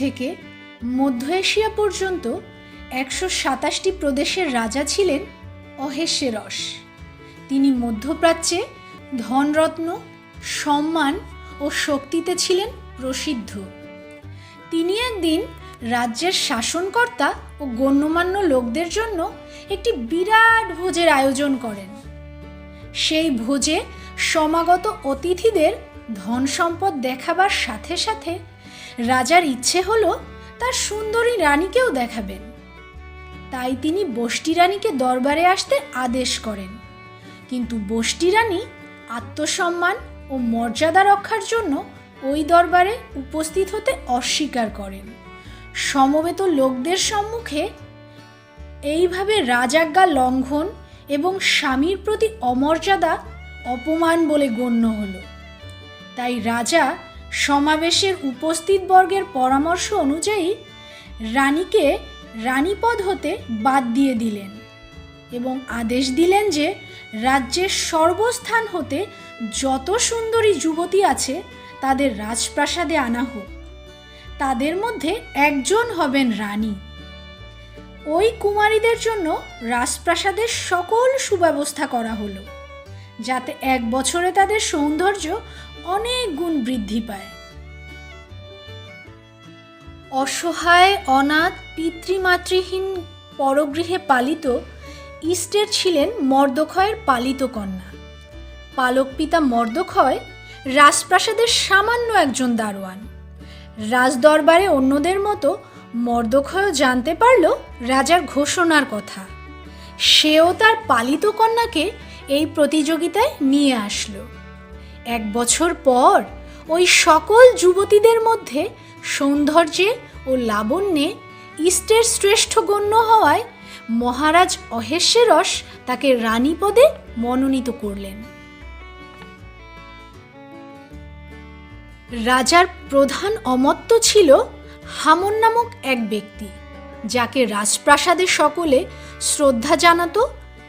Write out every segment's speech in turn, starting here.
থেকে মধ্য এশিয়া পর্যন্ত ১২৭টি প্রদেশের রাজা ছিলেন অহেশ্বরস। তিনি মধ্যপ্রাচ্যে ধনরত্ন, সম্মান ও শক্তিতে ছিলেন প্রসিদ্ধ। তিনি একদিন রাজ্যের শাসনকর্তা ও গণ্যমান্য লোকদের জন্য একটি বিরাট ভোজের আয়োজন করেন। সেই ভোজে সমাগত অতিথিদের ধন সম্পদ দেখাবার সাথে সাথে রাজার ইচ্ছে হলো তার সুন্দরী রানীকেও দেখাবেন। তাই তিনি বষ্টি রানীকে দরবারে আসতে আদেশ করেন, কিন্তু বষ্টি রানী আত্মসম্মান ও মর্যাদা রক্ষার জন্য ওই দরবারে উপস্থিত হতে অস্বীকার করেন। সমবেত লোকদের সম্মুখে এইভাবে রাজাজ্ঞা লঙ্ঘন এবং স্বামীর প্রতি অমর্যাদা অপমান বলে গণ্য হলো। তাই রাজা সমাবেশের উপস্থিত বর্গের পরামর্শ অনুযায়ী রানীকে রানীপদ হতে বাদ দিয়ে দিলেন এবং আদেশ দিলেন যে রাজ্যের সর্বস্থান হতে যত সুন্দরী যুবতী আছে তাদের রাজপ্রাসাদে আনা হোক। তাদের মধ্যে একজন হবেন রানী। ওই কুমারীদের জন্য রাজপ্রাসাদের সকল সুব্যবস্থা করা হলো, যাতে 1 বছরে তাদের সৌন্দর্য অনেক গুণ বৃদ্ধি পায়। অসহায়, অনাথ, পিতৃমাতৃহীন পরগৃহে পালিত ইস্টের ছিলেন মর্দখয়ের পালিত কন্যা। পালক পিতা মর্দখয় রাজপ্রাসাদের সামান্য একজন দারোয়ান। রাজদরবারে অন্যদের মতো মর্দখয়ও জানতে পারল রাজার ঘোষণার কথা। সেও তার পালিত কন্যাকে এই প্রতিযোগিতায় নিয়ে আসলো। 1 বছর পর ওই সকল যুবতীদের মধ্যে সৌন্দর্যে ও লাবণ্যে ইস্টের শ্রেষ্ঠ গণ্য হওয়ায় মহারাজ অহেশ্বরস তাকে রানী পদে মনোনীত করলেন। রাজার প্রধান অমত্ত ছিল হামন নামক এক ব্যক্তি, যাকে রাজপ্রাসাদে সকলে শ্রদ্ধা জানাত,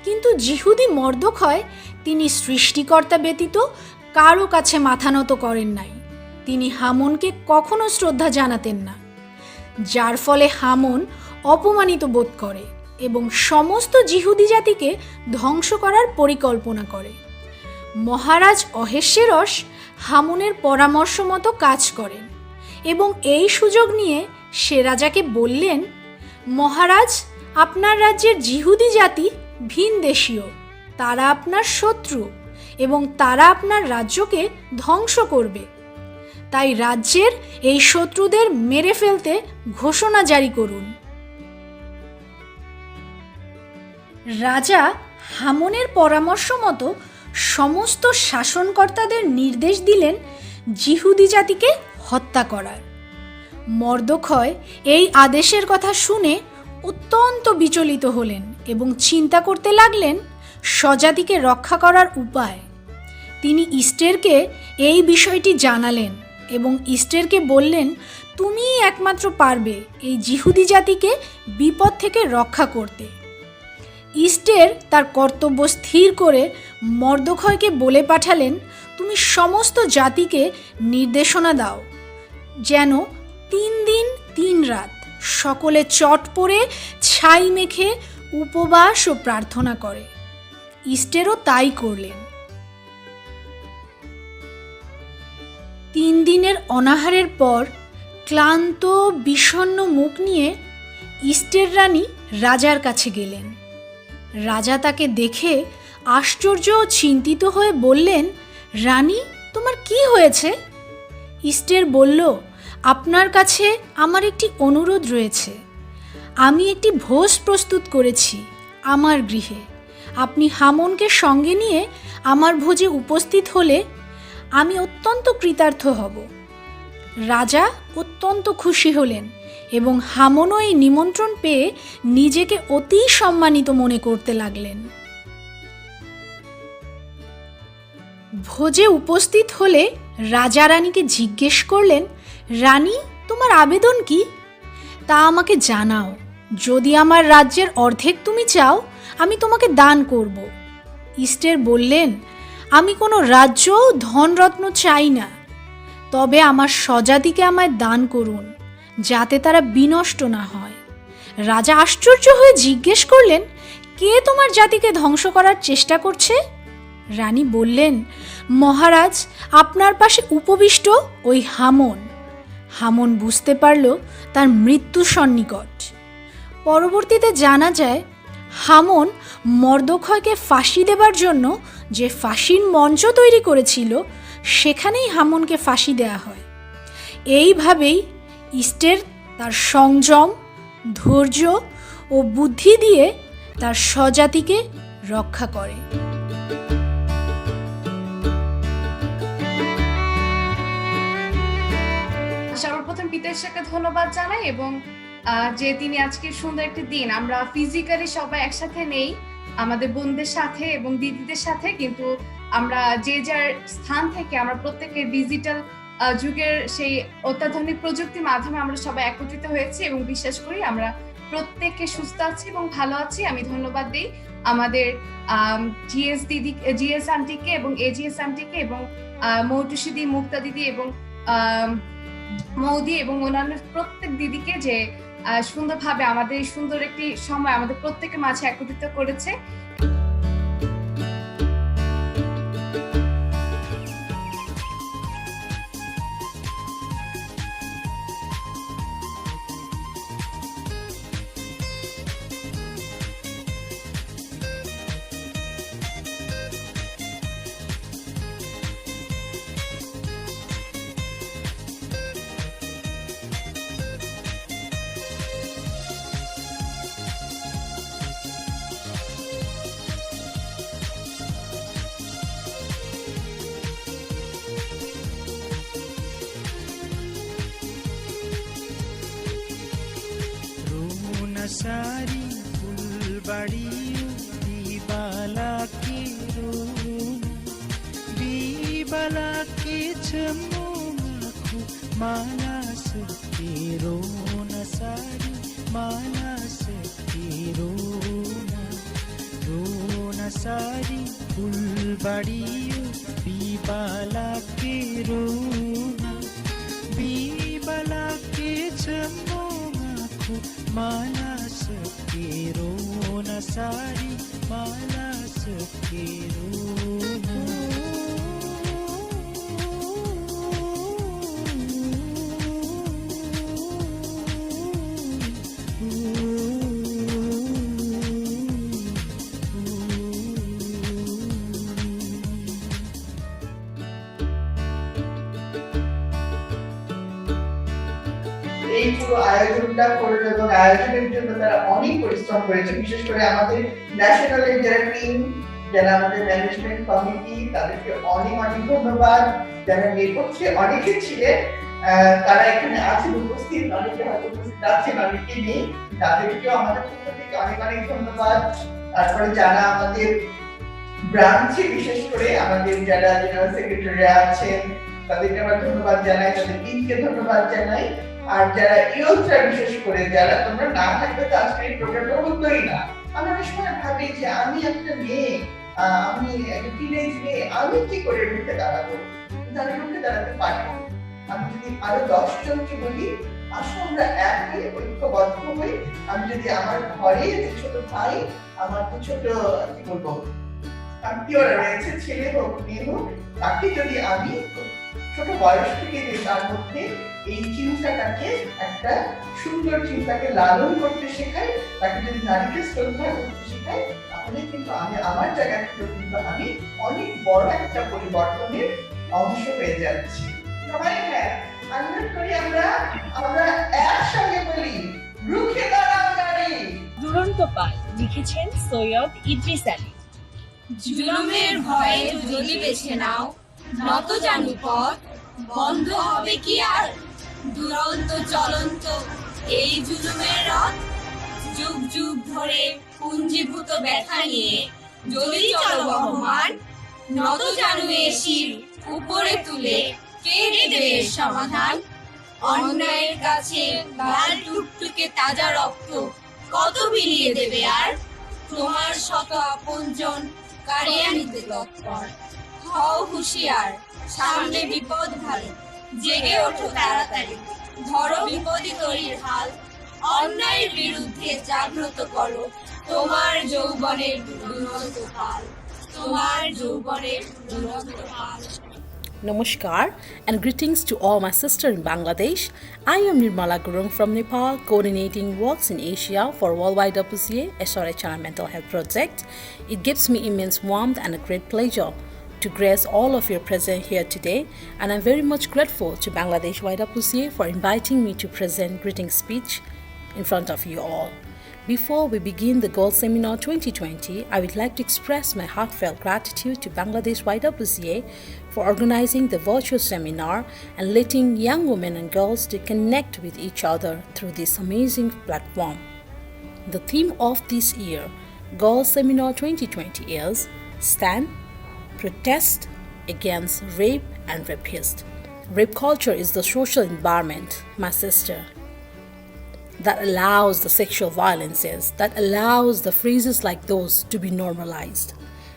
কিন্তু যিহুদি মর্দখয় তিনি সৃষ্টিকর্তা ব্যতীত কারো কাছে মাথা নত করেন নাই। তিনি হামনকে কখনো শ্রদ্ধা জানাতেন না, যার ফলে হামন অপমানিত বোধ করে এবং সমস্ত যিহুদি জাতিকে ধ্বংস করার পরিকল্পনা করে। মহারাজ অহেশ্বরস হামনের পরামর্শ মতো কাজ করেন এবং এই সুযোগ নিয়ে সে রাজাকে বললেন, মহারাজ, আপনার রাজ্যের যিহুদি জাতি ভিনদেশীয়, তারা আপনার শত্রু এবং তারা আপনার রাজ্যকে ধ্বংস করবে। তাই রাজ্যের এই শত্রুদের মেরে ফেলতে ঘোষণা জারি করুন। রাজা হামনের পরামর্শ মতো সমস্ত শাসনকর্তাদের নির্দেশ দিলেন যিহুদি জাতিকে হত্যা করার। মর্দখয় এই আদেশের কথা শুনে অত্যন্ত বিচলিত হলেন এবং চিন্তা করতে লাগলেন স্বজাতিকে রক্ষা করার উপায়। তিনি ইস্টেরকে এই বিষয়টি জানালেন এবং ইস্টেরকে বললেন, তুমিই একমাত্র পারবে এই যিহুদি জাতিকে বিপদ থেকে রক্ষা করতে। ইস্টের তার কর্তব্য স্থির করে মর্দখয়কে বলে পাঠালেন, তুমি সমস্ত জাতিকে নির্দেশনা দাও যেন 3 দিন 3 রাত সকলে চট পরে ছাই মেখে উপবাস ও প্রার্থনা করে। ইস্টেরও তাই করলেন। 3 দিনের অনাহারের পর ক্লান্ত বিষণ্ণ মুখ নিয়ে ইস্টের রানী রাজার কাছে গেলেন। রাজা তাকে দেখে আশ্চর্য ও চিন্তিত হয়ে বললেন, রানী, তোমার কি হয়েছে? ইস্টের বলল, আপনার কাছে আমার একটি অনুরোধ রয়েছে। আমি একটি ভোজ প্রস্তুত করেছি আমার গৃহে। আপনি হামনকে সঙ্গে নিয়ে আমার ভোজে উপস্থিত হলে আমি অত্যন্ত কৃতার্থ হব। রাজা অত্যন্ত খুশি হলেন এবং হামনও এই নিমন্ত্রণ পেয়ে নিজেকে অতি সম্মানিত মনে করতে লাগলেন। ভোজে উপস্থিত হলে রাজা রানীকে জিজ্ঞেস করলেন, রানী, তোমার আবেদন কি? তা আমাকে জানাও। যদি আমার রাজ্যের অর্ধেক তুমি চাও, আমি তোমাকে দান করব। ইস্টের বললেন, আমি কোনো রাজ্য ধনরত্ন চাই না, তবে আমার স্বজাতিকে আমায় দান করুন, যাতে তারা বিনষ্ট না হয়। রাজা আশ্চর্য হয়ে জিজ্ঞেস করলেন, কে তোমার জাতিকে ধ্বংস করার চেষ্টা করছে? রানী বললেন, মহারাজ, আপনার পাশে উপবিষ্ট ওই হামন। হামন বুঝতে পারল তার মৃত্যু সন্নিকট। পরবর্তীতে জানা যায়, হামন মর্দখয়কে ফাঁসি দেবার জন্য যে ফাঁসির মঞ্চ তৈরি করেছিল, সেখানেই হামনকে ফাঁসি দেয়া হয়। এইভাবেই ইস্টের তার সংযম, ধৈর্য ও বুদ্ধি দিয়ে তার স্বজাতিকে রক্ষা করে। সর্বপ্রথম পিতাশ্রীকে ধন্যবাদ জানাই, এবং যে তিনি আজকে সুন্দর একটি দিন আমরা ফিজিক্যালি সবাই একসাথে নেই আমাদের বোনদের সাথে এবং দিদিদের সাথে, কিন্তু আমরা যে যার স্থান থেকে আমরা প্রত্যেকের ডিজিটাল যুগের সেই অত্যাধুনিক প্রযুক্তির মাধ্যমে আমরা সবাই একত্রিত হয়েছি এবং বিশ্বাস করি আমরা প্রত্যেকে সুস্থ আছি এবং ভালো আছি। আমি ধন্যবাদ দিই আমাদের জিএস দিদি, জিএস আন্টিকে এবং এজিএস আন্টিকে এবং মৌটুসি দি, মুক্তা দিদি এবং মৌদি এবং অন্যান্য প্রত্যেক দিদিকে যে সুন্দরভাবে আমাদের সুন্দর একটি সময় আমাদের প্রত্যেকের মাঝে একত্রিত করেছে। सारी फुलबाड़ी बीबाला के छमो माला से रोना सारी माला से रोना सारी फुलबाड़ी बीबाला के छमो माला सके रोना सारी माला सके रोना। এই পুরো আয়োজনটা করলো এবং আয়োজনের জন্য তারা অনেক পরিশ্রম করেছে, বিশেষ করে আমাদের ন্যাশনালের যারা টিম, যারা আমাদের ম্যানেজমেন্ট কমিটি, তাদেরকে অনেক অনেক ধন্যবাদ। যারা নেপথ্যে অনেকে ছিলেন তারা এখানে আছেন উপস্থিত, অনেকে হয়তো উপস্থিত আছেন, অনেকে নেই, তাদেরকেও আমাদের পক্ষ থেকে অনেক অনেক ধন্যবাদ। তারপরে যারা আমাদের ব্রাঞ্চে, বিশেষ করে আমাদের যারা জেনারেল সেক্রেটারি আছেন তাদেরকে আমরা ধন্যবাদ জানাই, তাদের টিমকে ধন্যবাদ জানাই। আর যারা ইয়ুথরা, বিশেষ করে যারা তোমরা না থাকলে তো আজকে এই প্রোগ্রামটা হতোই না। আমি অনেক সময় ভাবি যে আমি একটা মেয়ে, আমি একটা টিনেজ মেয়ে, আমি কি করে রুখে দাঁড়াবো, কিন্তু আমি রুখে দাঁড়াতে পারি। আমি যদি আরো 10 জনকে বলি, আসো আমরা এক হয়ে ঐক্যবদ্ধ হই। আমি যদি আমার ঘরে যে ছোট ভাই, আমার তো ছোট কি বলবো আত্মীয়রা রয়েছে, ছেলে হোক মেয়ে হোক, তাকে যদি আমি ছোট বয়স থেকে তার মধ্যে এই চিন্তাটাকে, একটা সুন্দর চিন্তাকে লালন করতে শেখাই, তাকে যদি নারীকে শ্রদ্ধা করতে শেখাই, তাহলে কিন্তু আমি আমার জায়গা থেকে কিন্তু আমি অনেক বড় একটা পরিবর্তনের অংশ হয়ে যাচ্ছি। সবাই হ্যাঁ অনুরোধ করি আমরা একসঙ্গে বলি, রুখে দাঁড়াও নারী। দুরন্ত পাল লিখেছেন সৈয়দ ইদ্রিস আলী। জুলুমের ভয়ে যদি বেছে নাও, নত জানু পথ বন্ধ হবে কি আর? দুরন্ত চলন্ত এই জুলুমের রথ, যুগ যুগ ধরে পুঞ্জীভূত ব্যথা নিয়ে যদি চলো বহমান, নত জানু এ শির উপরে তুলে কে দেবে এর সমাধান? অন্যায়ের কাছে লাল টুকটুকে তাজা রক্ত কত বিলিয়ে দেবে আর? তোমার শত আপনজন কারিয়ে নিতে তৎপর, হও হুঁশিয়ার, সামনে বিপদ ভালো, জেগে ওঠো তাড়াতাড়ি। ধরো বিপদী তরীর হাল, অন্যায়ের বিরুদ্ধে জাগ্রত করো তোমার যৌবনের দুরন্ত কাল, তোমার যৌবনের দুরন্ত কাল। Namaskar and greetings to all my sisters in Bangladesh. I am Nirmala Gurung from Nepal, coordinating works in Asia for Worldwide WCA SRHR Mental Health Project. It gives me immense warmth and a great pleasure to grace all of your presence here today, and I'm very much grateful to Bangladesh YWCA for inviting me to present greeting speech in front of you all. Before we begin the Gold Seminar 2020, I would like to express my heartfelt gratitude to Bangladesh YWCA for organizing the virtual seminar and letting young women and girls to connect with each other through this amazing platform. The theme of this year, Gold Seminar 2020 is Stand, Protest Against Rape and Rapists. Rape culture is the social environment, my sister, that allows the sexual violences, that allows the phrases like those to be normalized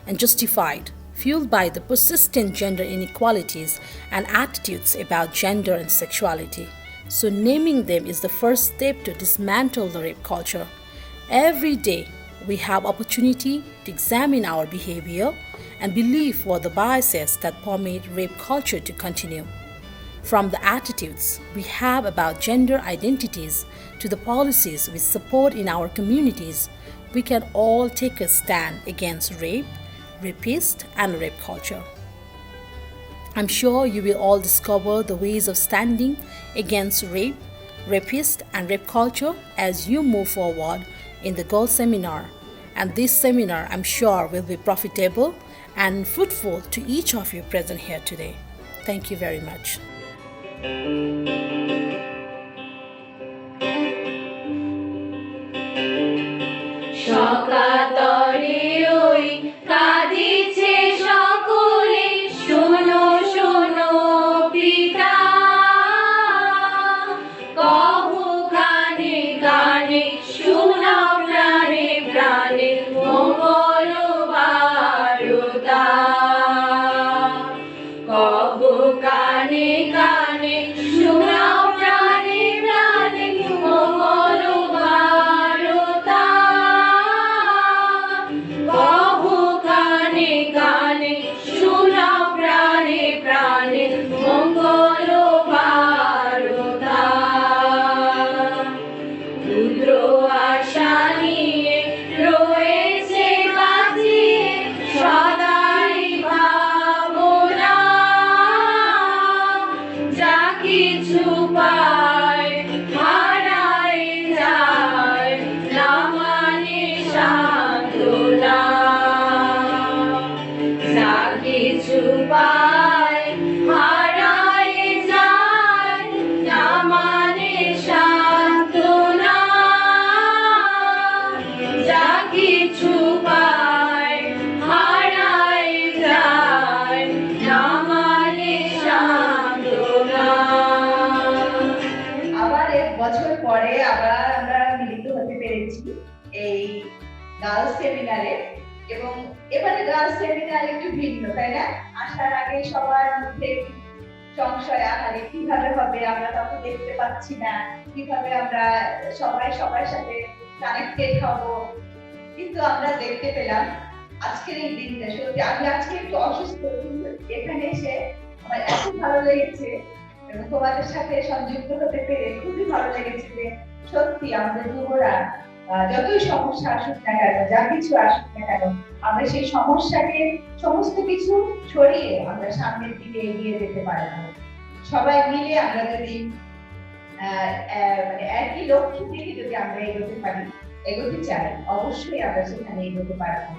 and justified, fueled by the persistent gender inequalities and attitudes about gender and sexuality. So naming them is the first step to dismantle the rape culture. Every day we have opportunity to examine our behavior and believe what the biases that permeate rape culture to continue. From the attitudes we have about gender identities to the policies we support in our communities, we can all take a stand against rape, rapist, and rape culture. I'm sure you will all discover the ways of standing against rape, rapist, and rape culture as you move forward in the Gold Seminar. And this seminar, I'm sure, will be profitable and fruitful to each of you present here today. Thank you very much. সকাতরে ওই কাঁদিছে সকলে, শোনো শোনো পিতা, কহো কানে কানে, শোনাও প্রাণে প্রাণে, মঙ্গল বারতা। কহো কানে কানে, শোনাও প্রাণে প্রাণে, মঙ্গল বারতা। কহো কানে কানে, শোনাও প্রাণে প্রাণে, মঙ্গল বারতা। রুদ্র আশা নিয়ে রয়েছে বাঁচিয়ে সদাই ভাবনা, যা কিছু পায় হারায় যায়, না মানে সান্ত্বনা। যা কিছু পায় হারায় যায়, না মানে সান্ত্বনা। যা কিছু পায় হারায় যায়, না মানে সান্ত্বনা। আবার 1 বছর পরে আবার আমরা মিলিত হতে পেরেছি এই গার্লস সেমিনারে, এবং এবারে গার্লস সেমিনার একটু ভিন্ন, তাই না? আসার আগে সবার মধ্যে সংশয়, আহারে কিভাবে হবে, আমরা তখন দেখতে পাচ্ছি না, কিভাবে আমরা সবাই সবার সাথে কানেক্টেড হব। কিন্তু আমরা দেখতে পেলাম আজকের এই দিনটা, সত্যি আমি আজকে একটু অসুস্থ, কিন্তু এখানে এসে আমার এত ভালো লেগেছে এবং তোমাদের সাথে সংযুক্ত হতে পেরে খুবই ভালো লেগেছে যে সত্যি আমাদের যুবরা যতই সমস্যা আসুক না কেন, যা কিছু আসুক না কেন, আমরা সেই সমস্যাকে সমস্ত কিছু সরিয়ে আমরা সামনের দিকে এগিয়ে যেতে পারবো। সবাই মিলে আমরা যদি মানে একই লক্ষ্যের দিকে যদি আমরা এগোতে চাই, অবশ্যই আমরা সেখানে এগোতে পারবো।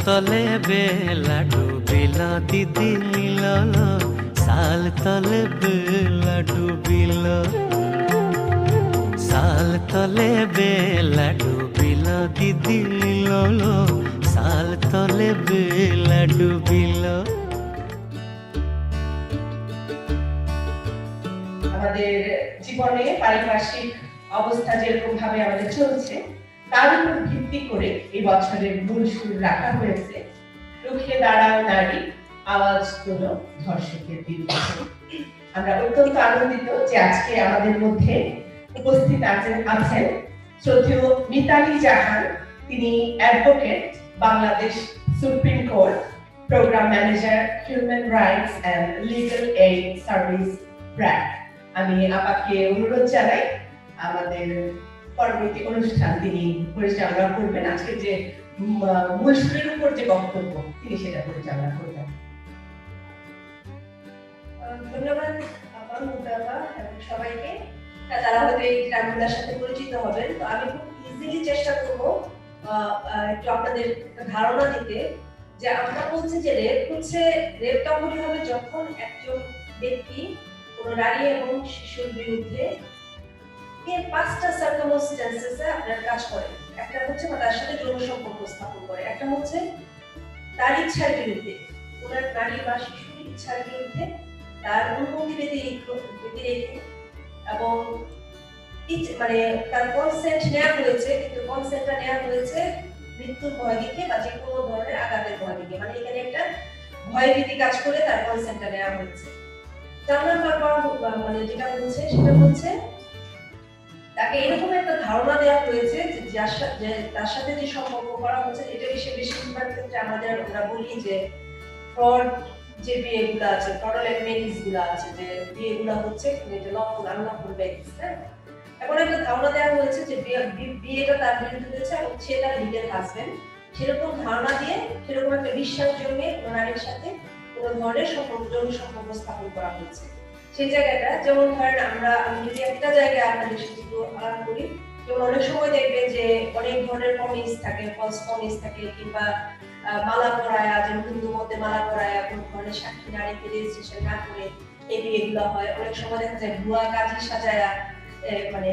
তলে বেলা ডুবিল দিদি মিলল সাল তলে বেলা ডুবিল সাল তলে বেলা ডুবিল দিদি মিলল সাল তলে বেলা ডুবিল। আমাদের জীবনে পারিপার্শ্বিক অবস্থা যেরকম ভাবে আমাদের চলছে তার উপর ভিত্তি করে এই বছরের মূল সুর রাখা হয়েছে রুখে দাঁড়াও নারী, আওয়াজ তোলো ধর্ষকের বিরুদ্ধে। আমরা অত্যন্ত আনন্দিত যে আজকে আমাদের মধ্যে উপস্থিত আছেন শ্রদ্ধেয় মিতালি জাহান। তিনি advocate, Bangladesh supreme court, programme manager, human rights and legal aid service BRAC. আমি আপাকে অনুরোধ জানাই আমাদের পরবর্তী অনুষ্ঠান তিনি পরিচালনা করবেন। আজকে যে মূল সুরের উপর যে বক্তব্য তিনি সেটা পরিচালনা করবেন। ধন্যবাদ আপা, মুক্তাপা এবং সবাইকে। তারা হয়তো এই গ্রামগুলোর সাথে পরিচিত হবেন। তো আমি খুব ইজিলি চেষ্টা করবো একটু আপনাদের ধারণা দিতে যে আমরা বলছি যে রেপ হচ্ছে, রেপ তখনই হবে যখন একজন ব্যক্তি কোনো নারী এবং শিশুর বিরুদ্ধে পাঁচটা সার্কামস্ট্যান্সেসে আপনার কাজ করে। একটা হচ্ছে তার সাথে যৌন সম্পর্ক স্থাপন করে, একটা হচ্ছে তার ইচ্ছার বিরুদ্ধে, কোনো নারী বা শিশুর ইচ্ছার বিরুদ্ধে তার অনুমতি ব্যতিরেকে এবং মানে তার কনসেন্ট নেওয়া হয়েছে, কিন্তু কনসেন্টটা নেওয়া হয়েছে মৃত্যুর ভয় দিকে বা যে কোনো ধরনের আঘাতের ভয় দিকে, মানে এখানে একটা ভয়ভীতি কাজ করে তার কনসেন্টটা নেওয়া হয়েছে। 4 নম্বর মানে যেটা বলছে সেটা হচ্ছে তাকে এরকম একটা ধারণা দেওয়া হয়েছে যে তার সাথে যে সম্পর্ক করা হচ্ছে এটা বেশিরভাগ ক্ষেত্রে আমরা বলি যে ফ্রড যে বিয়েগুলো আছে, ফ্রডুলেন্ট ম্যারেজ গুলো আছে, যে বিয়েগুলো হচ্ছে লফুল আনলফুল ম্যারেজ। এখন একটা ধারণা দেওয়া হয়েছে যে বিয়েটা তার বিরুদ্ধে হয়েছে এবং সে তার লিগ্যাল হাজবেন্ড, সেরকম ধারণা দিয়ে সেরকম একটা বিশ্বাস জন্যে নারীর সাথে কোনো ধরনের যৌন সম্পর্ক স্থাপন করা হয়েছে। সেই জায়গাটা যেমন ধরেন আমি যদি একটা জায়গায় আপনাদের সাথে একটু আলাপ করি, যেমন অনেক সময় দেখবেন যে অনেক ধরনের প্রমিস থাকে, ফলস প্রমিস থাকে, কিংবা মালা পরায়া, যেমন হিন্দু মধ্যে মালা পরায়া কোন ধরনের সাক্ষী নারীকে রেজিস্ট্রেশন না করে এই বিয়েগুলো হয়। অনেক সময় দেখা যায় ভুয়া কাজী সাজায়া মানে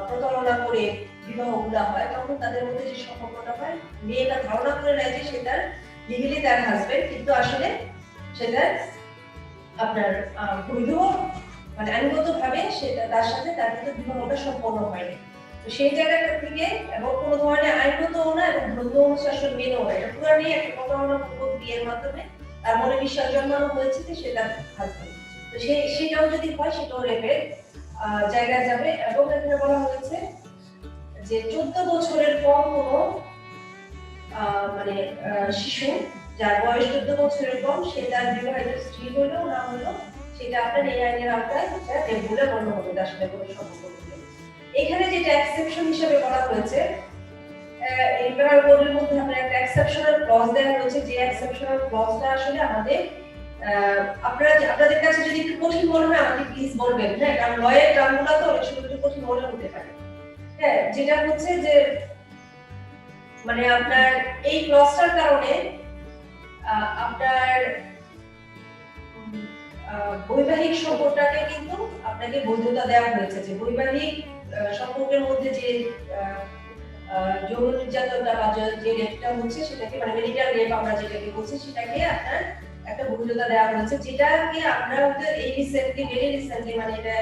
প্রতারণা করে বিবাহগুলো হয়। তখন তাদের মধ্যে যে সম্পর্কটা হয়, মেয়েটা ধারণা করে নেয় যে সে তার লিগালি তার হাজবেন্ড, কিন্তু আসলে সেটা আপনার বৈধ মানে আইনগত ভাবে সেটা তার সাথে তার কিন্তু বিবাহটা সম্পন্ন হয়নি। তো সেই জায়গাটা থেকে এবং কোনো ধরনের আইনগতও না এবং ধর্ম অনুশাসন মেনেও না, এটা পুরো নিয়ে একটা প্রতারণাপূর্বক বিয়ের মাধ্যমে তার মনে বিশ্বাস জন্মানো হয়েছে যে সেটা হাজবেন্ড। তো সেটাও যদি হয় সেটাও রেপের জায়গায় যাবে। এবং এখানে বলা হয়েছে যে 14 বছরের কম কোনো মানে শিশু যার বয়স 14 বছরের কম, সে তার বিবাহিত স্ত্রী হইলেও না হইলেও সেটা আপনার এই আইনের আওতায় রেপ বলে গণ্য হবে, তার সাথে কোনো সম্পর্ক নেই। এখানে যেটা এক্সেপশন হিসেবে বলা হয়েছে, এই পেনাল কোডের মধ্যে আপনার একটা এক্সেপশনাল ক্লজ দেওয়া হয়েছে, যে এক্সেপশনাল ক্লজটা আসলে আমাদের আপনাদের কাছে যদি একটু কঠিন মনে হয় আমাকে প্লিজ বলবেন, হ্যাঁ, কারণ লয়ের টার্মগুলো তো অনেক সময় একটু কঠিন মনে হতে পারে। হ্যাঁ, যেটা হচ্ছে যে মানে আপনার এই ক্লজটার কারণে আপনার বৈবাহিক সম্পর্কটাকে কিন্তু আপনাকে বৈধতা দেওয়া হয়েছে, যে বৈবাহিক সম্পর্কের মধ্যে যে যৌন নির্যাতনটা বা যে রেপটা হচ্ছে সেটাকে মানে মেরিটাল রেপ আমরা যেটাকে বলছি সেটাকে আপনার একটা বৈধতা দেওয়া হয়েছে, যেটাকে আপনারা এই রিসেন্টলি মানে এটা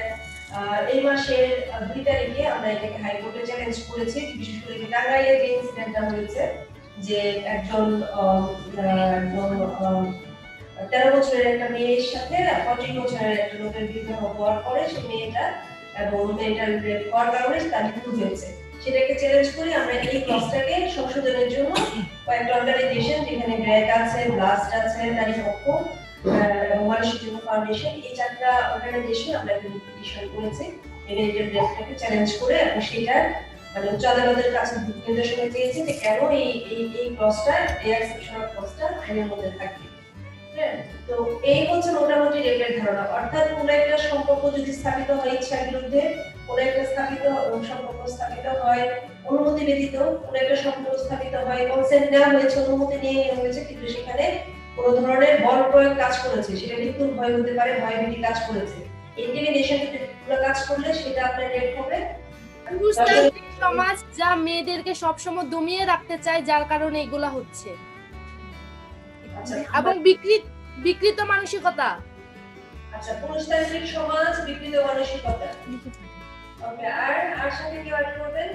এই মাসের 2 তারিখে আমরা এটাকে হাইকোর্টে চ্যালেঞ্জ করেছি। বিশেষ করে টাঙ্গাইলে যে ইনসিডেন্টটা হয়েছে যে একজন 13 বছরের একটা মেয়ের সাথে 25 বছরের একটা লোকের বিবাহ হওয়ার পরে সেই মেয়েটা এবং মেয়েটার রেপ হওয়ার কারণে তার মৃত্যু হয়েছে। সেটাকে চ্যালেঞ্জ করে আমরা এই ক্লজটাকে সংশোধনের জন্য কয়েকটা অর্গানাইজেশন, যেখানে ব্র্যাক আছে, ব্লাস্ট আছে, নারী পক্ষ এবং মানুষের জন্য ফাউন্ডেশন, এই 4টা অর্গানাইজেশন আমরা একটা পিটিশন করেছি মেরিটাল রেপটাকে চ্যালেঞ্জ করে, এবং সেটা মানে উচ্চ আদালতের কাছে নির্দেশনা চেয়েছে যে কেন এই ক্লজটা, এই এক্সেপশনাল ক্লজটা আইনের মধ্যে থাকবে। তো এই হচ্ছে মোটামুটি রেপের ধারণা, অর্থাৎ কোনো একটা সম্পর্ক যদি স্থাপিত হয় ইচ্ছার বিরুদ্ধে, কোনো একটা স্থাপিত সম্পর্ক স্থাপিত হয় অনুমতি ব্যতীত, কোনো একটা সম্পর্ক স্থাপিত হয়, কনসেন্ট নেওয়া হয়েছে, অনুমতি নিয়ে নেওয়া হয়েছে, কিন্তু সেখানে কোনো ধরনের বল প্রয়োগ কাজ করেছে, সেটা মৃত্যুর ভয় হতে পারে, ভয়ভীতি কাজ করেছে, ইন্টিমিডেশন কাজ করলে সেটা আপনার রেপ হবে। পুরুষতান্ত্রিক সমাজ যা মেয়েদেরকে সবসময় দমিয়ে রাখতে চায়, যার কারণে এগুলা হচ্ছে, আচ্ছা, এবং বিকৃত মানসিকতা। আচ্ছা, পুরুষতান্ত্রিক সমাজ, বিকৃত মানসিকতা। ওকে, আর সাথে কি অ্যাড করবেন?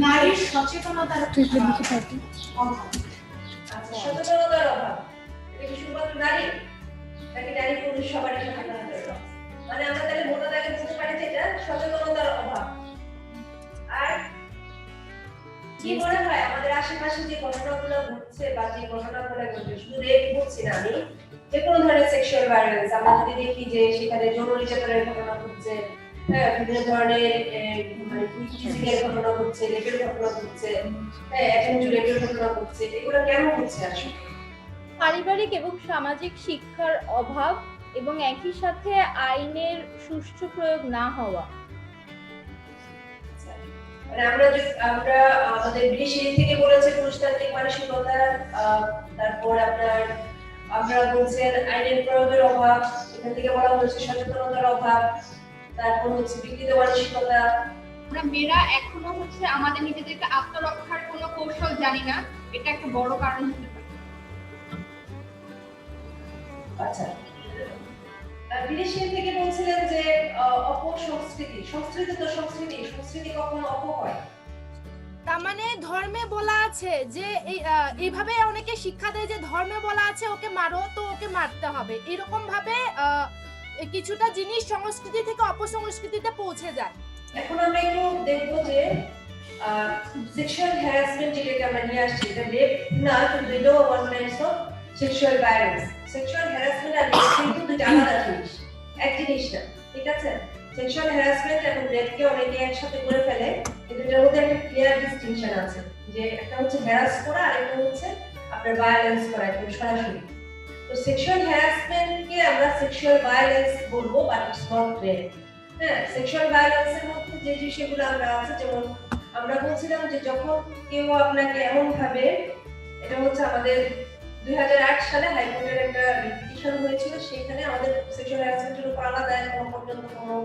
নারীর সচেতনতার অভাব। আচ্ছা, সচেতনতার অভাব। এটা কি শুধুমাত্র নারী নাকি নারী পুরুষ সবারই সচেতনতার অভাব? মানে আমরা তাহলে মোটা দাগে বলতে পারি যে এটা সচেতনতার অভাব। আর কি মনে হয় আমাদের আশেপাশে যে ঘটনাগুলো ঘটছে বা যে ঘটনাগুলো ঘটছে, শুধু রেপ বলছি না আমি, যে কোনো ধরনের সেক্সুয়াল ভায়োলেন্স আমরা যদি দেখি যে সেখানে যৌন নির্যাতনের ঘটনা ঘটছে, হ্যাঁ, বিভিন্ন ধরনের মানে ফিজিক্যাল ঘটনা ঘটছে, রেপের ঘটনা ঘটছে, হ্যাঁ, অ্যাটেম্পট রেপের ঘটনা ঘটছে, এগুলো কেন হচ্ছে আসলে? পারিবারিক এবং সামাজিক শিক্ষার অভাব এবং একই সাথে আইনের সুষ্ঠু প্রয়োগ না হওয়া। মানে আমরা আমাদের ব্রিটিশ থেকে বলেছে পুরুষতান্ত্রিক মানসিকতা, তারপর আমরা বলছেন আইনের প্রয়োগের অভাব, এখান থেকে বলা হচ্ছে সচেতনতার অভাব, তারপর হচ্ছে বিকৃত মানসিকতা। আমরা মেয়েরা এখনো হচ্ছে আমাদের নিজেদেরকে আত্মরক্ষার কোনো কৌশল জানি না, এটা একটা বড় কারণ হতে পারে। আচ্ছা, বিদেশি থেকে বলছিলেন যে অপসংস্কৃতি, সংস্কৃতি কখনো অপ হয়? তার মানে ধর্মে বলা আছে যে এইভাবে অনেকে শিক্ষা দেয় যে ধর্মে বলা আছে ওকে মারো তো ওকে মারতে হবে, এরকম ভাবে কিছুটা জিনিস সংস্কৃতি থেকে অপসংস্কৃতিতে পৌঁছে যায়। এখন আমরা একটু দেখবো যে সেক্সুয়াল হ্যারাসমেন্ট যেটাকে আমরা নিয়ে আসছি, এটা রেপ না, কিন্তু এটাও one types of sexual violence. Sexual harassment আর রেপ কিন্তু দুটো আলাদা জিনিস, এক জিনিস না, ঠিক আছে? সেক্সুয়াল হ্যারাসমেন্ট এবং রেপকে অনেকে একসাথে করে ফেলে, কিন্তু এটার মধ্যে একটা ক্লিয়ার ডিসটিংশন আছে, যে একটা হচ্ছে হ্যারাস করা আর একটা হচ্ছে আপনার ভায়োলেন্স করা, একদম সরাসরি। তো সেক্সুয়াল হ্যারাসমেন্টকে আমরা সেক্সুয়াল ভায়োলেন্স বলবো, বাট ইটস নট রেপ। হ্যাঁ, সেক্সুয়াল ভায়োলেন্সের মধ্যে যে বিষয়গুলো আমরা আছে, যেমন আমরা বলছিলাম যে যখন কেউ আপনাকে এমন ভাবে, এটা হচ্ছে আমাদের 2008 সালে হাইকোর্টের একটা পিটিশন হয়েছিল, সেখানে আমাদের সেক্সুয়াল হ্যারাসমেন্টের উপর আলাদা এখনো পর্যন্ত কোনো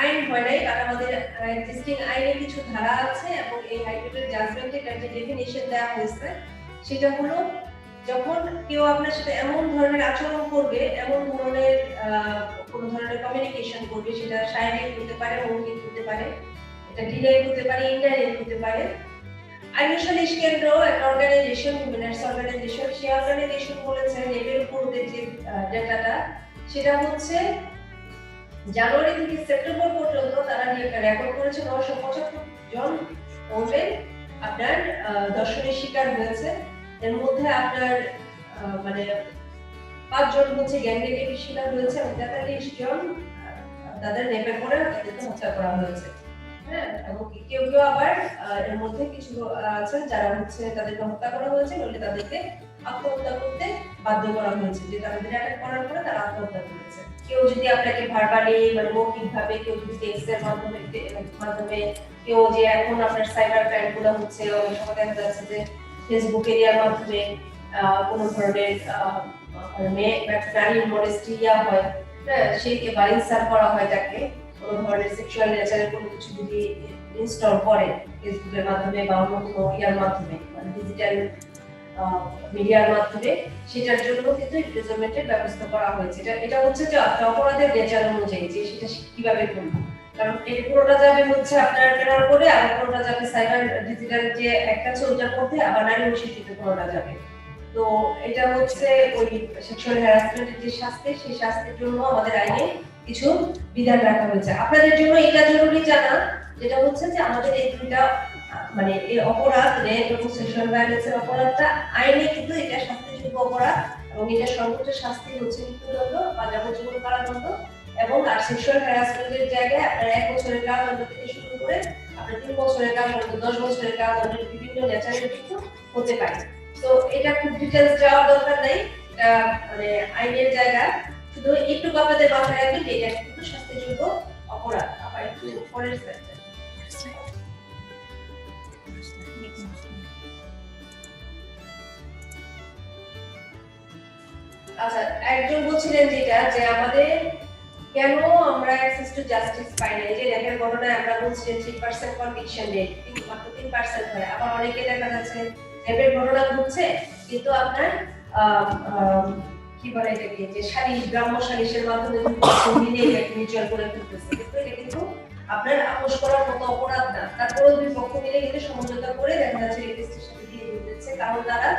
আইন হয় নাই, কারণ আমাদের এক্সিস্টিং আইনে কিছু ধারা আছে এবং এই হাইকোর্টের জাজমেন্টে এটার যে ডেফিনিশন দেওয়া হয়েছে সেটা হলো যখন কেউ আপনার সাথে এমন ধরনের আচরণ করবে, এমন ধরনের কোনো ধরনের কমিউনিকেশন করবে, সেটা শারীরিক হতে পারে, মৌখিক হতে পারে, এটা ডিরেক্ট হতে পারে, ইনডাইরেক্ট হতে পারে। আইন সালিশ কেন্দ্র একটা অর্গানাইজেশন, হিউম্যান অর্গানাইজেশন, সেই অর্গানাইজেশন বলেছে রেপের উপর যে ডেটাটা, সেটা হচ্ছে জানুয়ারি থেকে সেপ্টেম্বর পর্যন্ত তারা রেকর্ড করেছে 975 জন ওমেন আপনার ধর্ষণের শিকার হয়েছে। এর মধ্যে আপনার মানে 5 জন হচ্ছে গ্যাং রেপের শিকার হয়েছে এবং 43 জন তাদের রেপের পরে তাদেরকে হত্যা করা হয়েছে। হ্যাঁ, এবং কেউ কেউ আবার এর মধ্যে কিছু আছেন যারা হচ্ছে তাদেরকে হত্যা করা হয়েছে, নইলে তাদেরকে আত্মহত্যা করতে বাধ্য করা হয়েছে, যে তাদের অ্যাটাক করার পরে তারা আত্মহত্যা করেছে। কেউ যদি আপনাকে ভার্বালি মানে মৌখিক ভাবে, কেউ যদি টেক্সটের মাধ্যমে, কেউ যে এখন আপনার সাইবার ক্রাইম গুলো হচ্ছে, অনেক সময় দেখা যাচ্ছে যে ফেসবুক এরিয়ার মাধ্যমে কোনো ধরনের নারীর মডেস্টি হয়, হ্যাঁ, সেইকে বারিন্সার করা হয়, তাকে কোনো ধরনের সেক্সুয়াল নেচারের কোনো কিছু যদি ইনস্টল করে ফেসবুকের মাধ্যমে বা অন্য কোনো ইয়ার মাধ্যমে, মানে ডিজিটাল মিডিয়ার মাধ্যমে, সেটার জন্য কিন্তু ইমপ্রিজনমেন্টের ব্যবস্থা করা হয়েছে। এটা হচ্ছে যে অপরাধের নেচার অনুযায়ী যে সেটা কিভাবে করবে, কারণ এই পুরোটা যাবে হচ্ছে আপনার কেনার করে, আর পুরোটা যাবে সাইবার ডিজিটাল যে একটা চলটার মধ্যে, আবার নারী অশিক্ষিত পুরোটা যাবে। তো এটা হচ্ছে ওই সেক্সুয়াল হ্যারাসমেন্টের যে শাস্তি, সেই শাস্তির জন্য আমাদের আইনে কিছু বিধান রাখা হয়েছে। আপনাদের জন্য এটা জরুরি জানা, যেটা হচ্ছে যে আমাদের এই দুইটা মানে এই অপরাধ, রেপ এবং সেক্সুয়াল ভায়োলেন্সের অপরাধটা আইনে কিন্তু এটা শাস্তিযোগ্য অপরাধ, এবং এটা সর্বোচ্চ শাস্তি হচ্ছে মৃত্যুদণ্ড বা যাবজ্জীবন কারাদণ্ড, এবং আর সেক্সুয়াল হ্যারাসমেন্টের জায়গায় আপনার 1 বছরের কারাদণ্ড থেকে শুরু করে আপনার 3 বছরের কারাদণ্ড, 10 বছরের কারাদণ্ডের বিভিন্ন নেচারের কিন্তু হতে পারে। তো এটা খুব ডিটেইলস যাওয়ার দরকার নাই, এটা মানে আইনের জায়গা, শুধু একটু আপনাদের মাথায় রাখবেন যে এটা কিন্তু শাস্তিযোগ্য অপরাধ। আবার একটু পরের স্লাইডে। আচ্ছা, একজন বলছিলেন যেটা যে আমাদের কেন আমরা অ্যাক্সেস টু জাস্টিস পাই না। এই যে র্যাপের ঘটনায় আমরা বলছিলেন 3% কনভিকশন রেট, কিন্তু মাত্র 3% হয়। আবার অনেকে দেখা যাচ্ছে র্যাপের ঘটনা ঘটছে কিন্তু আপনার কি বলে এটাকে যে সালিশ, গ্রাম্য সালিশের মাধ্যমে মিলে একটা মিউচুয়াল করে ফেলতেছে, কিন্তু এটা কিন্তু আপনার আপোষ করার মতো অপরাধ না। তারপরে দুই পক্ষ মিলে কিন্তু সমঝোতা করে দেখা যাচ্ছে রেজিস্ট্রেশন সাথে দিয়ে দিচ্ছে, কারণ তারা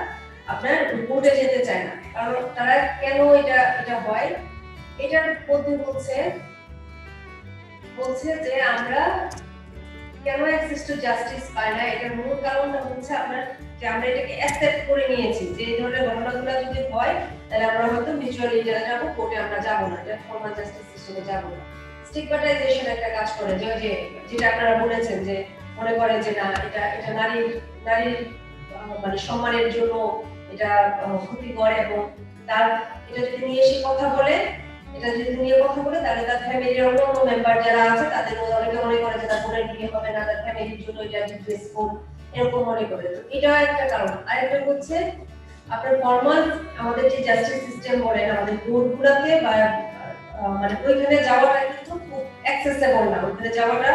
আপনার কোর্টে যেতে চায় না। কারণ তারা কেন এটা হয়, এটার মধ্যে বলছে যে আমরা কেন অ্যাক্সেস টু জাস্টিস পাই না, এটার মূল কারণটা হচ্ছে আপনার যে আমরা এটাকে অ্যাকসেপ্ট করে নিয়েছি যে এই ধরনের ঘটনাগুলো যদি হয় তাহলে আমরা হয়তো মিউচুয়ালি যারা যাবো, কোর্টে আমরা যাবো না, এটা ফর্মাল জাস্টিস সিস্টেমে যাবো না। স্টিগমাটাইজেশন একটা কাজ করে, যেটা আপনারা বলেছেন যে মনে করে যে না এটা নারীর মানে সম্মানের জন্য এটা ক্ষতিকর, এবং তার এটা যদি নিয়ে সে কথা বলে তাহলে তার ফ্যামিলির অন্য মেম্বার যারা আছে তাদের অনেকে মনে করে যে তার বোনের বিয়ে হবে না, তার ফ্যামিলির জন্য এটা ডিসরেসফুল এরকম মনে করে। তো এটাও একটা কারণ। আরেকটা হচ্ছে আপনার ফর্মাল আমাদের যে জাস্টিস সিস্টেম বলেন আমাদের কোর্টগুলোতে বা মানে ওইখানে যাওয়াটা কিন্তু খুব অ্যাক্সেসেবল না, ওইখানে যাওয়াটা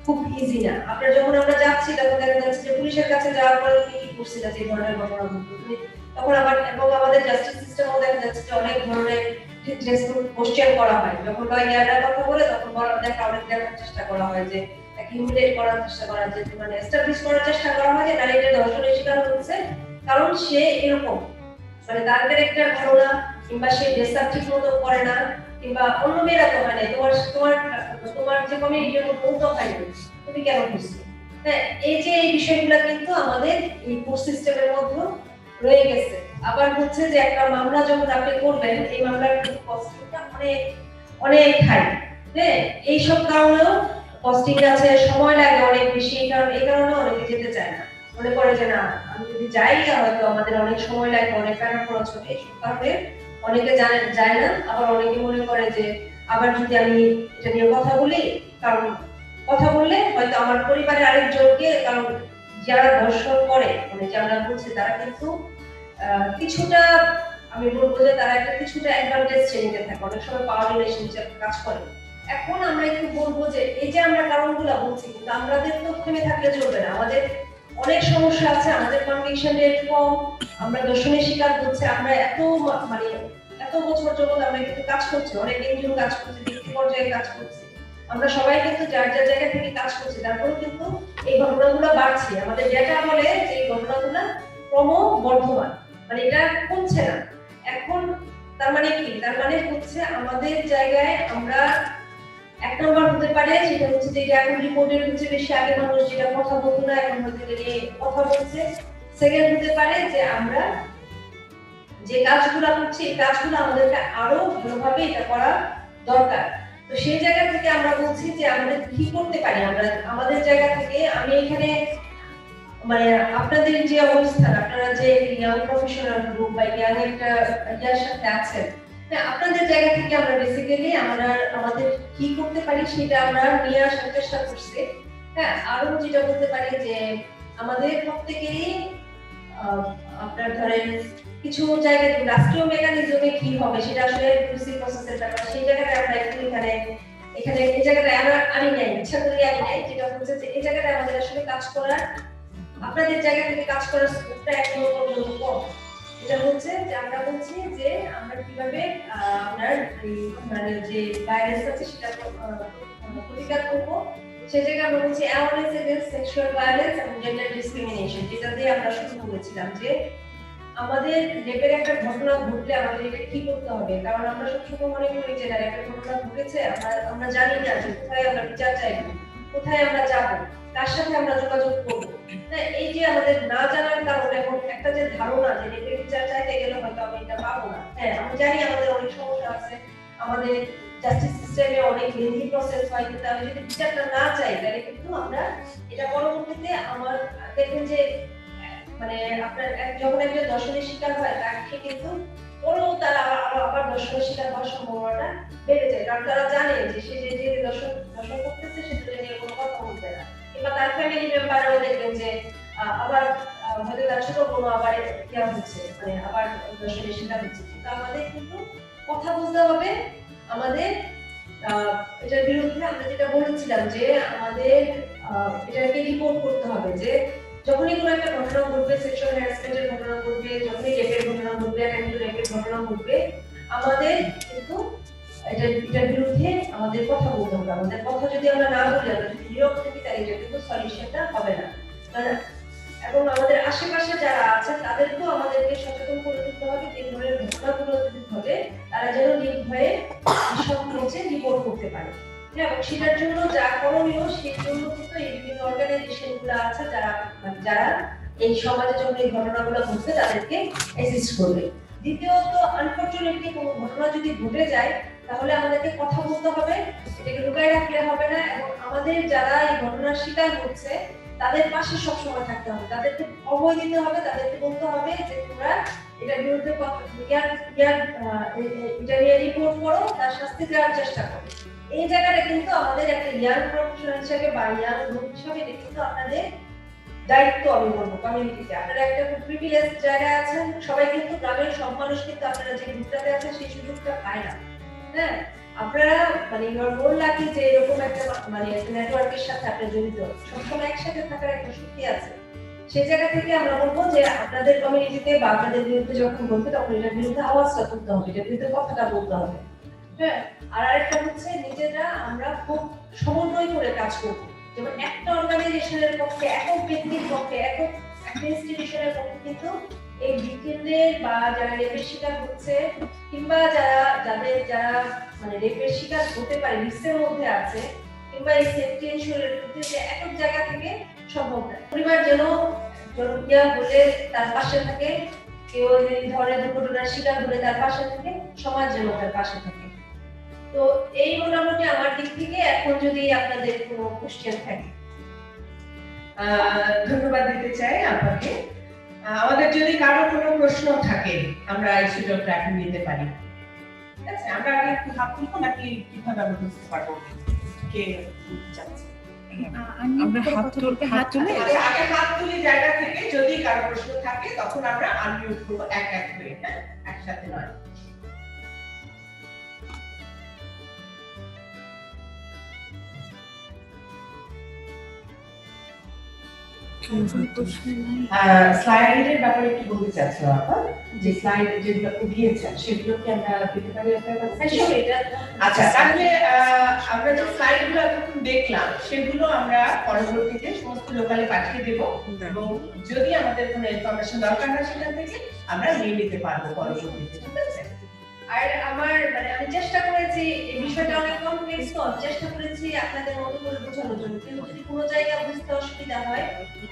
খুব ইজি না। আপনার যখন আমরা যাচ্ছি তখন দেখা যাচ্ছে যে পুলিশের কাছে যাওয়ার পরে কি করছিল যে ধরনের ঘটনা ঘটছে, তখন আবার এবং আমাদের জাস্টিস সিস্টেমও দেখা যাচ্ছে যে অনেক ধরনের কোশ্চেন করা হয়। যখন লয়াররা কথা বলে তখন অনেক দেখার চেষ্টা করা হয় যে হিউমিলেট করার চেষ্টা করা, যে মানে এস্টাবলিশ করার চেষ্টা করা হয় যে নারীটা ধর্ষণের শিকার হচ্ছে কারণ সে এরকম, মানে তার ক্যারেক্টার ভালো না, কিংবা সে ড্রেসআপ ঠিক মতো করে না, কিংবা অন্য মেয়েরা তো হয় না, তোমার যে কমিউনিটির মধ্যে তো হয় না, তুমি কেন বুঝছো। হ্যাঁ, এই যে এই বিষয়গুলো কিন্তু আমাদের এই কোর্ট সিস্টেমের মধ্যে রয়ে গেছে। আবার হচ্ছে যে একটা মামলা যখন আপনি করবেন, এই মামলার কিন্তু কস্টিংটা অনেক হাই। হ্যাঁ, এইসব কারণেও কস্টিং আছে, সময় লাগে অনেক বেশি, এই কারণে অনেকে যেতে চায় না, মনে করে যে না আমি যদি যাই হয়তো আমাদের অনেক সময় লাগবে, অনেক টাকা খরচ হবে, এইসব কারণে অনেকে যায় না। আবার অনেকে মনে করে যে আবার যদি আমি এটা নিয়ে কথা বলি, কারণ কথা বললে হয়তো আমার পরিবারের আরেকজনকে, কারণ যারা ধর্ষণ করে মানে যে আমরা বলছি তারা কিন্তু কিছুটা আমি বলবো যে তারা একটা কিছুটা অ্যাডভান্টেজ শ্রেণীতে থাকে, অনেক সময় পাওয়ার রিলেশনশিপ কাজ করে। এখন আমরা একটু বলবো যে এই যে আমরা কারণগুলো বলছি, কিন্তু আমাদের তো থেমে থাকলে চলবে না, আমাদের অনেক সমস্যা আছে, আমাদের কনভিকশন রেট কম, আমরা দর্শনের শিকার হচ্ছে, আমরা এত বছর যাবত আমরা কিন্তু কাজ করছি, অনেক এনজিও কাজ করছে, ব্যক্তি পর্যায়ে কাজ করছি, আমরা সবাই কিন্তু যার জায়গা থেকে কাজ করছি, তারপরেও কিন্তু এই ঘটনাগুলো বাড়ছে। আমাদের ডেটা বলে যে এই ঘটনাগুলো ক্রমবর্ধমান, মানে এটা কমছে না। এখন তার মানে কি, তার মানে হচ্ছে আমাদের জায়গায় আমরা এক নম্বর হতে পারে সেটা হচ্ছে যে এখন রিপোর্টের হচ্ছে বেশি, আগে মানুষ যেটা কথা বলতো না এখন হতে গেলে কথা বলছে। সেকেন্ড হতে পারে যে আমরা যে কাজগুলো করছি এই কাজগুলো আমাদেরকে আরো ভালোভাবে এটা করা দরকার। তো সেই জায়গা থেকে আমরা বলছি যে আমাদের কি করতে পারি, আমরা আমাদের জায়গা থেকে আমি এখানে মানে আপনাদের যে অবস্থান, আপনারা যে ইয়াং প্রফেশনাল গ্রুপ বা ইয়াং একটা ইয়ার সাথে আছেন, আপনাদের জায়গা থেকে আমরা বেসিক্যালি আমাদের কি করতে পারি সেটা আমরা নিয়ে আসার চেষ্টা করছি। হ্যাঁ, আরো যেটা বলতে পারি যে আমাদের প্রত্যেকেরই আপনার ধরেন কিছু জায়গায় রাষ্ট্রীয় মেকানিজমে কি হবে সেটা আসলে পলিসি প্রসেসের ব্যাপার, সেই জায়গাটা আমরা একটু এখানে এই জায়গাটা আমরা আনি নাই, ইচ্ছা করে আনি নাই, যেটা হচ্ছে যে এই জায়গাটা আমাদের আসলে কাজ করার, আপনাদের জায়গা থেকে কাজ করার স্কোপটা এখনো পর্যন্ত কম। এটা হচ্ছে যে আমরা বলছি যে আমরা কিভাবে আপনার মানে যে ভাইরাস আছে সেটা প্রতিকার করবো, সেই জায়গায় আমরা বলছি অ্যাওয়ারনেস এগেইনস্ট সেক্সুয়াল ভায়োলেন্স এবং জেন্ডার ডিসক্রিমিনেশন, যেটা দিয়ে আমরা শুরু করেছিলাম যে আমাদের রেপের একটা ঘটনা ঘটলে আমাদের এটা কি করতে হবে। কারণ আমরা সবসময় মনে করি যে রেপের ঘটনা ঘটেছে, আমরা জানি না যে কোথায় আমরা বিচার চাইবো, কোথায় আমরা যাবো, কার সাথে আমরা যোগাযোগ করবো। এই যে আমাদের না জানার কারণে এখন একটা যে ধারণা যে রেপের বিচার চাইতে গেলে হয়তো আমি এটা পাবো না। হ্যাঁ, আমি জানি আমাদের অনেক সমস্যা আছে, আমাদের জাস্টিস সিস্টেমে অনেক লেন্দি প্রসেস হয়, কিন্তু আমি যদি বিচারটা না চাই তাহলে কিন্তু আমরা এটা পরবর্তীতে আমার দেখবেন যে মানে আপনার যখন একজন দর্শনের শিকার হয় তাকে কিন্তু পরেও তারা আবার দর্শনের শিকার হওয়ার সম্ভাবনাটা বেড়ে যায়, কারণ তারা জানে যে সে যে দর্শন করতেছে সেটা নিয়ে কোনো কথা বলবে না, কিংবা তার ফ্যামিলি মেম্বারও দেখবেন যে আবার হয়তো তার ছোট কোনো আবার ইয়া হচ্ছে, মানে আবার দর্শনের শিকার হচ্ছে। কিন্তু আমাদের কিন্তু কথা বলতে হবে, আমাদের এটার বিরুদ্ধে আমরা যেটা বলেছিলাম যে আমাদের এটাকে রিপোর্ট করতে হবে, যে যখনই কোনো একটা ঘটনা ঘটবে, সেক্সুয়াল হ্যারাসমেন্টের ঘটনা ঘটবে, যখনই রেপের ঘটনা ঘটবে, রেপের ঘটনা ঘটবে, আমাদের কিন্তু এটার বিরুদ্ধে আমাদের কথা বলতে হবে। আমাদের কথা যদি আমরা না বলি, আমরা যদি নীরব থাকি, তাহলে এটা কিন্তু সলিউশনটা হবে না। এবং আমাদের আশেপাশে যারা আছে তাদেরকেও আমাদেরকে সচেতন করে তুলতে হবে যে ধরনের ঘটনাগুলো যদি ঘটে তারা যেন নির্ভয়ে রিপোর্ট করতে পারে। এবং সেটার জন্য যা করণীয় সেই জন্য কিন্তু এই বিভিন্ন অর্গানাইজেশন গুলো আছে যারা এই সমাজে যখন এই ঘটনাগুলো ঘটছে তাদেরকে অ্যাসিস্ট করবে। দ্বিতীয়ত, আনফরচুনেটলি কোনো ঘটনা যদি ঘটে যায় তাহলে আমাদেরকে কথা বলতে হবে, এটাকে লুকায় রাখলে হবে না। এবং আমাদের যারা এই ঘটনার শিকার হচ্ছে তাদের পাশে সবসময় থাকতে হবে, তাদেরকে অভয় দিতে হবে, তাদেরকে বলতে হবে যে তোমরা এটার বিরুদ্ধে এটা নিয়ে রিপোর্ট করো, তার শাস্তি দেওয়ার চেষ্টা করো। এই জায়গাটা কিন্তু আমাদের একটা ইয়াং প্রফেশনাল হিসেবে বা ইয়াং গ্রুপ হিসেবে এটা কিন্তু আপনাদের দায়িত্ব। আমি বলবো কমিউনিটিতে আপনারা একটা খুব প্রিভিলেজ জায়গায় আছেন, সবাই কিন্তু গ্রামের সব মানুষ কিন্তু আপনারা যে গ্রুপটাতে আছেন সেই সুযোগটা পায় না। হ্যাঁ, আপনারা মানে ইউর মোর লাকি যে এরকম একটা মানে নেটওয়ার্কের সাথে আপনারা জড়িত, সবসময় একসাথে থাকার একটা শক্তি আছে। সেই জায়গা থেকে আমরা বলবো যে আপনাদের কমিউনিটিতে বা আপনাদের বিরুদ্ধে যখন বলবে তখন এটার বিরুদ্ধে আওয়াজটা তুলতে হবে, এটার বিরুদ্ধে কথাটা বলতে হবে। হ্যাঁ, আর আরেকটা হচ্ছে নিজেরা আমরা খুব সমন্বয় করে কাজ করবো। যেমন একটা অর্গানাইজেশনের পক্ষে, একক ব্যক্তির পক্ষে, একটা ইনস্টিটিউশনের পক্ষে কিন্তু এই ভিকটিমদের বা যারা রেপের শিকার হচ্ছে কিংবা যারা মানে রেপের শিকার হতে পারে লিস্টের মধ্যে আছে, কিংবা এই সেফটি ইনস্যুরেন্স যে একক জায়গা থেকে সম্ভব না। পরিবার যেন ইয়া হলে তার পাশে থাকে, কেউ এই ধরনের দুর্ঘটনার শিকার হলে তার পাশে থাকে, সমাজ যেন তার পাশে থাকে। তো এই মোটামুটি আমার দিক থেকে। এখন যদি আপনাদের কোনো কোশ্চেন থাকে। ধন্যবাদ দিতে চাই আপনাকে। আমাদের যদি কারো কোনো প্রশ্ন থাকে আমরা এই সুযোগটা এখন নিতে পারি। ঠিক আছে, আমরা আগে একটু হাত তুলবো নাকি কিভাবে আমরা বুঝতে পারবো কে যাচ্ছে? আমরা হাত তুলে আগে হাত তুলি জায়গা থেকে, যদি কারো প্রশ্ন থাকে তখন আমরা আনমিউট করবো এক এক করে, হ্যাঁ, একসাথে নয়। স্লাইডের ব্যাপারে কি বলতে চাচ্ছো আপা? যে স্লাইড যেগুলো উঠিয়েছেন সেগুলো কি আমরা পেতে পারি আপনার কাছে? আচ্ছা, তাহলে আমরা যে স্লাইডগুলো এতক্ষণ দেখলাম সেগুলো আমরা পরবর্তীতে সমস্ত লোকালে পাঠিয়ে দেব, এবং যদি আমাদের কোনো ইনফরমেশন দরকার হয় সেখান থেকে আমরা নিয়ে নিতে পারবো পরবর্তীতে। ঠিক আছে? আর আমার মানে আমি চেষ্টা করেছি, এই বিষয়টা অনেক কমপ্লেক্স, তো চেষ্টা করেছি আপনাদের মতো করে বোঝানোর জন্য। কিন্তু যদি কোনো জায়গায় বুঝতে অসুবিধা হয়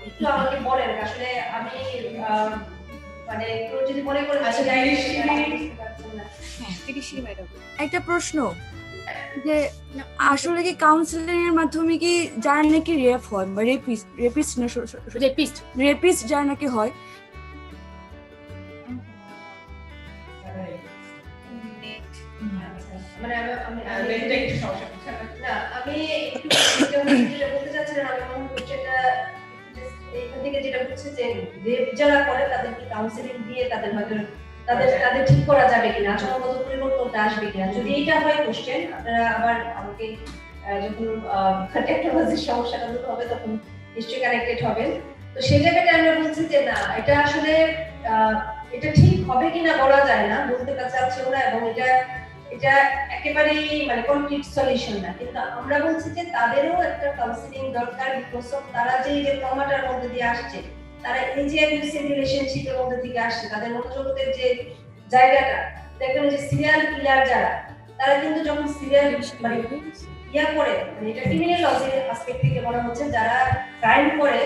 একটু আমাকে বলেন। আসলে আমি মানে কেউ যদি মনে করে একটা প্রশ্ন, যে আসলে কি কাউন্সিলিং এর মাধ্যমে কি যারা নাকি রেপ হয় বা রেপিস্ট যারা নাকি হয়, মানে আমি বলতে চাচ্ছিলাম, এখান থেকে যেটা বুঝছে যে রেপ যারা করে তাদেরকে কাউন্সিলিং দিয়ে তাদের হয়তো তাদের ঠিক করা যাবে কিনা, আচরণগত পরিবর্তনটা আসবে কিনা। যদি এটা হয় কোশ্চেন, আপনারা আবার আমাকে যখন টেকনোলজির সমস্যাটা দূর হবে তখন নিশ্চয়ই কানেক্টেড হবেন। তো সেই জায়গাটা আমরা বলছি যে না, এটা আসলে এটা ঠিক হবে কিনা বলা যায় না, বলতে চাচ্ছিও না, এবং এটা একেবারেই মানে কমপ্লিট সলিউশন না। কিন্তু আমরা বলছি যে তাদেরও একটা কাউন্সিলিং দরকার, বিকজ তারা যে ট্রমাটার মধ্যে দিয়ে আসছে, তারা এই যে অ্যাবিউসিভ রিলেশনশিপের মধ্যে থেকে আসছে, তাদের মনোজগতের যে জায়গাটা, দেখবেন যে সিরিয়াল কিলার যারা, তারা কিন্তু যখন সিরিয়াল মানে ইয়া করে, মানে এটা ক্রিমিনোলজি অ্যাসপেক্ট থেকে বলা হচ্ছে, যারা ক্রাইম করে,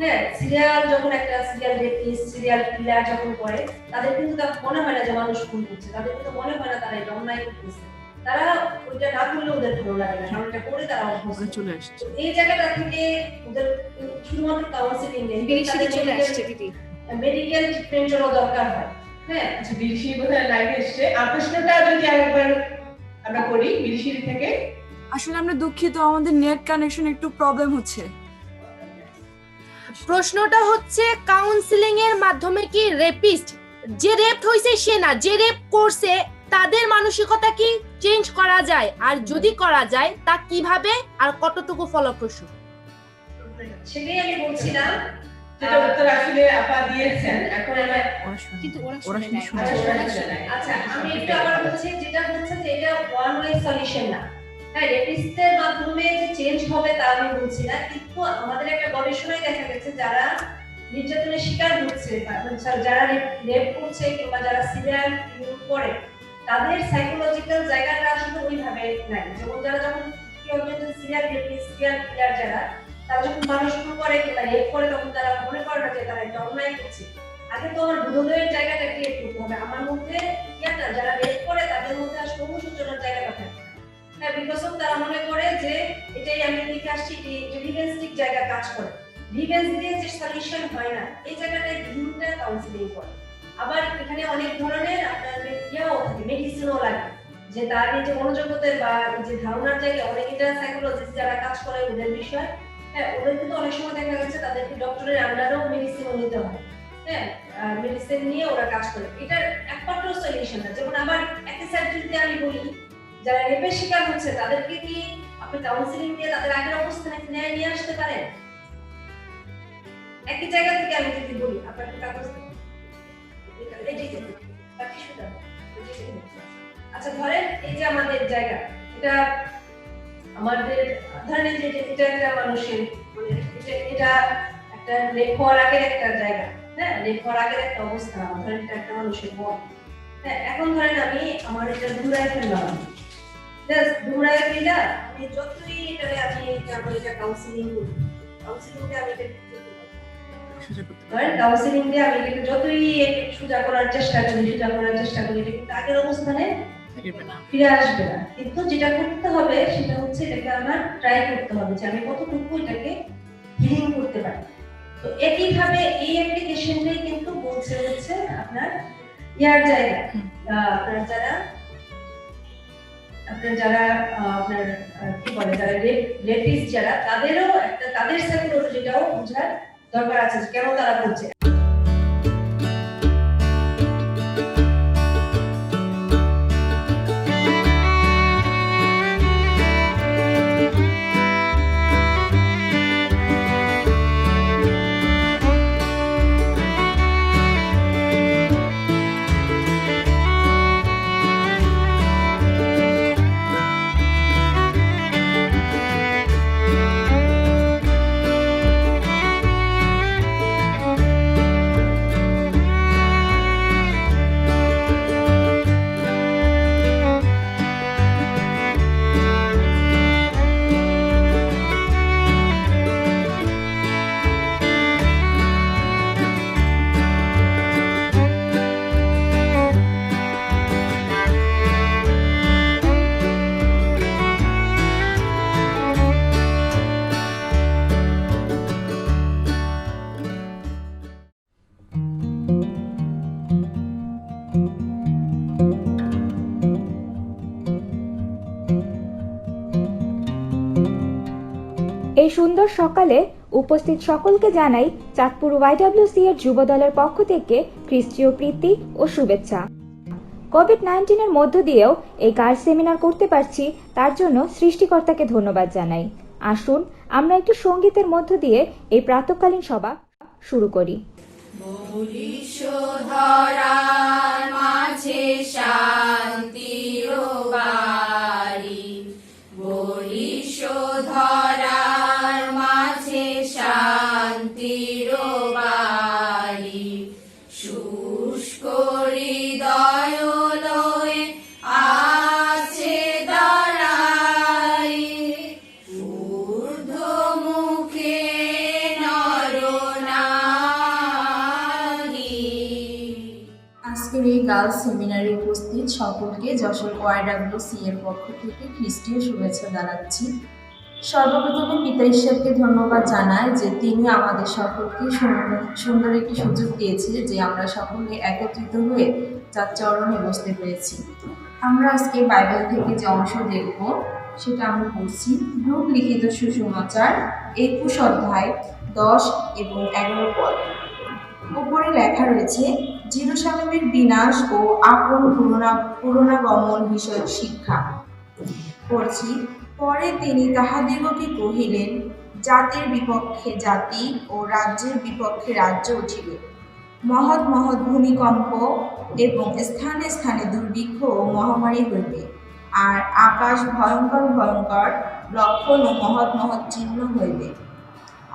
হ্যাঁ, সিরিয়াল যখন একটা সিরিয়াল রেপিস্ট, সিরিয়াল কিলার যখন করে, তাদের কিন্তু তার মনে হয় না যে মানুষ খুন করছে, তাদের কিন্তু মনে হয় না তারা এটা অন্যায় করতেছে। তারা ওইটা না করলে ওদের ভালো লাগে না, কারণ এটা করে তারা অভ্যস্ত চলে আসছে। এই জায়গাটা থেকে ওদের শুধুমাত্র কাউন্সিলিং নেই, মেডিকেল ট্রিটমেন্টেরও দরকার হয়। হ্যাঁ, আচ্ছা বিরিশি বোধহয় লাইভে এসছে। আর প্রশ্নটা যদি আরেকবার আমরা করি বিরিশি থেকে। আসলে আমরা দুঃখিত, আমাদের নেট কানেকশন একটু প্রবলেম হচ্ছে। প্রশ্নটা হচ্ছে কাউন্সিলিং এর মাধ্যমে কি রেপিস্ট, যে রেপ হইছে সে না, যে রেপ করছে তাদের মানসিকতা কি চেঞ্জ করা যায়, আর যদি করা যায় তা কিভাবে আর কতটুকু ফলপ্রসূ? সেটাই আমি বলছিলাম, যেটা উত্তর আসলে আপা দিয়েছেন। এখন আমরা কিন্তু ওরা আচ্ছা আমি একটু আবার বলছি, যেটা হচ্ছে যে এটা ওয়ান ওয়ে সলিউশন না। হ্যাঁ, রেপিস্টের মাধ্যমে যে চেঞ্জ হবে তা আমি বলছি না, কিন্তু আমাদের একটা গবেষণায় দেখা গেছে যারা নির্যাতনের শিকার হচ্ছে, যারা রেপ করছে কিংবা যারা সিরিয়াল কিলিং করে, তাদের সাইকোলজিক্যাল জায়গাটা আসলে ওইভাবে নাই। যেমন যারা যখন কেউ একজন সিরিয়াল রেপিস্ট, সিরিয়াল কিলার যারা, তারা যখন মানুষ করে কিংবা রেপ করে তখন তারা মনে করে না যে তারা একটা অন্যায় করছে। আগে তো আমার বোধোদয়ের জায়গাটা ক্রিয়েট করতে হবে আমার মধ্যে, ইয়াটা যারা রেপ করে তাদের মধ্যে আসলে অনুশোচনার জায়গাটা থাকে। হ্যাঁ, বিকজ অফ তারা মনে করে যে এটাই আমি লিখে আসছি, রিভেন্সিক জায়গা কাজ করে, রিভেন্স দিয়ে যে সলিউশন হয় না, এই জায়গাটায় বিভিন্ন কাউন্সিলিং করে। আবার এখানে অনেক ধরনের আপনার ইয়াও থাকে, মেডিসিনও লাগে, যে তার এই যে মনোযোগতের বা যে ধারণার জায়গায় অনেক সাইকোলজিস্ট যারা কাজ করে ওদের বিষয়, হ্যাঁ ওদের কিন্তু অনেক সময় দেখা গেছে তাদেরকে ডক্টরের আন্ডারেও মেডিসিনও নিতে হয়। হ্যাঁ, মেডিসিন নিয়ে ওরা কাজ করে, এটার একমাত্র সলিউশন না। যেমন আবার একটা সাইড যদি আমি বলি, যারা রেপের শিকার হচ্ছে তাদেরকে কি আপনি কাউন্সিলিং দিয়ে তাদের আগের অবস্থানে ন্যায় নিয়ে আসতে পারেন? একই জায়গা থেকে আমি যদি বলি, আপনার একটা কাগজ আচ্ছা ধরেন এই যে আমাদের জায়গা, এটা আমাদের ধরেন যে এটা একটা মানুষের মানে এটা একটা লেখার আগের একটা জায়গা, হ্যাঁ লেখার আগের একটা অবস্থা, ধরেন এটা একটা মানুষের মন। হ্যাঁ, এখন ধরেন আমি আমার এটা ঘুরায় ফেললাম, জাস্ট ঘুরায় ফেলা, আমি যতই এটারে আমি এটা কাউন্সিলিং করি, কাউন্সিলিংটা আমি এটা কাউন্সিলিং দিয়ে আমি কিন্তু যতই সোজা করার চেষ্টা করি এটা কিন্তু আগের অবস্থানে ফিরে আসবে না। কিন্তু যেটা করতে হবে সেটা হচ্ছে এটাকে আমার ট্রাই করতে হবে যে আমি কতটুকু এটাকে হিলিং করতে পারি। তো একইভাবে এই অ্যাপ্লিকেশনটাই কিন্তু বলছে হচ্ছে আপনার ইয়ার জায়গা, আপনার যারা আপনার কি বলে যারা রেপিস্ট যারা, তাদেরও একটা তাদের সাইকোলজিটাও বোঝার দরকার আছে কেন তারা করছে। এই সুন্দর সকালে উপস্থিত সকলকে জানাই চাঁদপুর YWCA এর যুব দলের পক্ষ থেকে খ্রিস্টীয় প্রীতি ও শুভেচ্ছা। কোভিড-19 এর মধ্য দিয়েও এই গার্লস সেমিনার করতে পারছি, তার জন্য সৃষ্টিকর্তাকে ধন্যবাদ জানাই। আসুন আমরা একটু সঙ্গীতের মধ্য দিয়ে এই প্রাতঃকালীন সভা শুরু করি। ধরার মাঝে শান্তির বাড়ি, ধরার মাঝে শান্তির বাড়ি, শুষ্ক হৃদয় লয়ে আছে দাঁড়াই, ঊর্ধ্ব মুখে নরনারী। আজকের এই গার্লস সেমিনারে উপস্থিত সকলকে যশোর YWCA এর পক্ষ থেকে খ্রিস্টীয় শুভেচ্ছা জানাচ্ছি। সর্বপ্রথমে পিতা ঈশ্বরকে ধন্যবাদ জানাই যে তিনি আমাদের সকলকে সুন্দর একটি সুযোগ দিয়েছে যে আমরা সকলে একত্রিত হয়ে তার চরণে বসতে পেরেছি। আমরা আজকে বাইবেল থেকে যে অংশ দেখব সেটা আমরা পড়ছি লূক লিখিত সুসমাচার 21 অধ্যায় 10 এবং 11 পদ। উপরে লেখা রয়েছে, জেরুসালেমের বিনাশ ও আপন পুনরাগমন বিষয়ক শিক্ষা। পড়ছি, পরে তিনি তাহাদিগকে কহিলেন, জাতির বিপক্ষে জাতি ও রাজ্যের বিপক্ষে রাজ্য উঠিবে, মহৎ মহৎ ভূমিকম্প এবং স্থানে স্থানে দুর্ভিক্ষ ও মহামারী হইবে, আর আকাশ ভয়ঙ্কর ভয়ঙ্কর লক্ষণ ও মহৎ মহৎ চিহ্ন হইবে।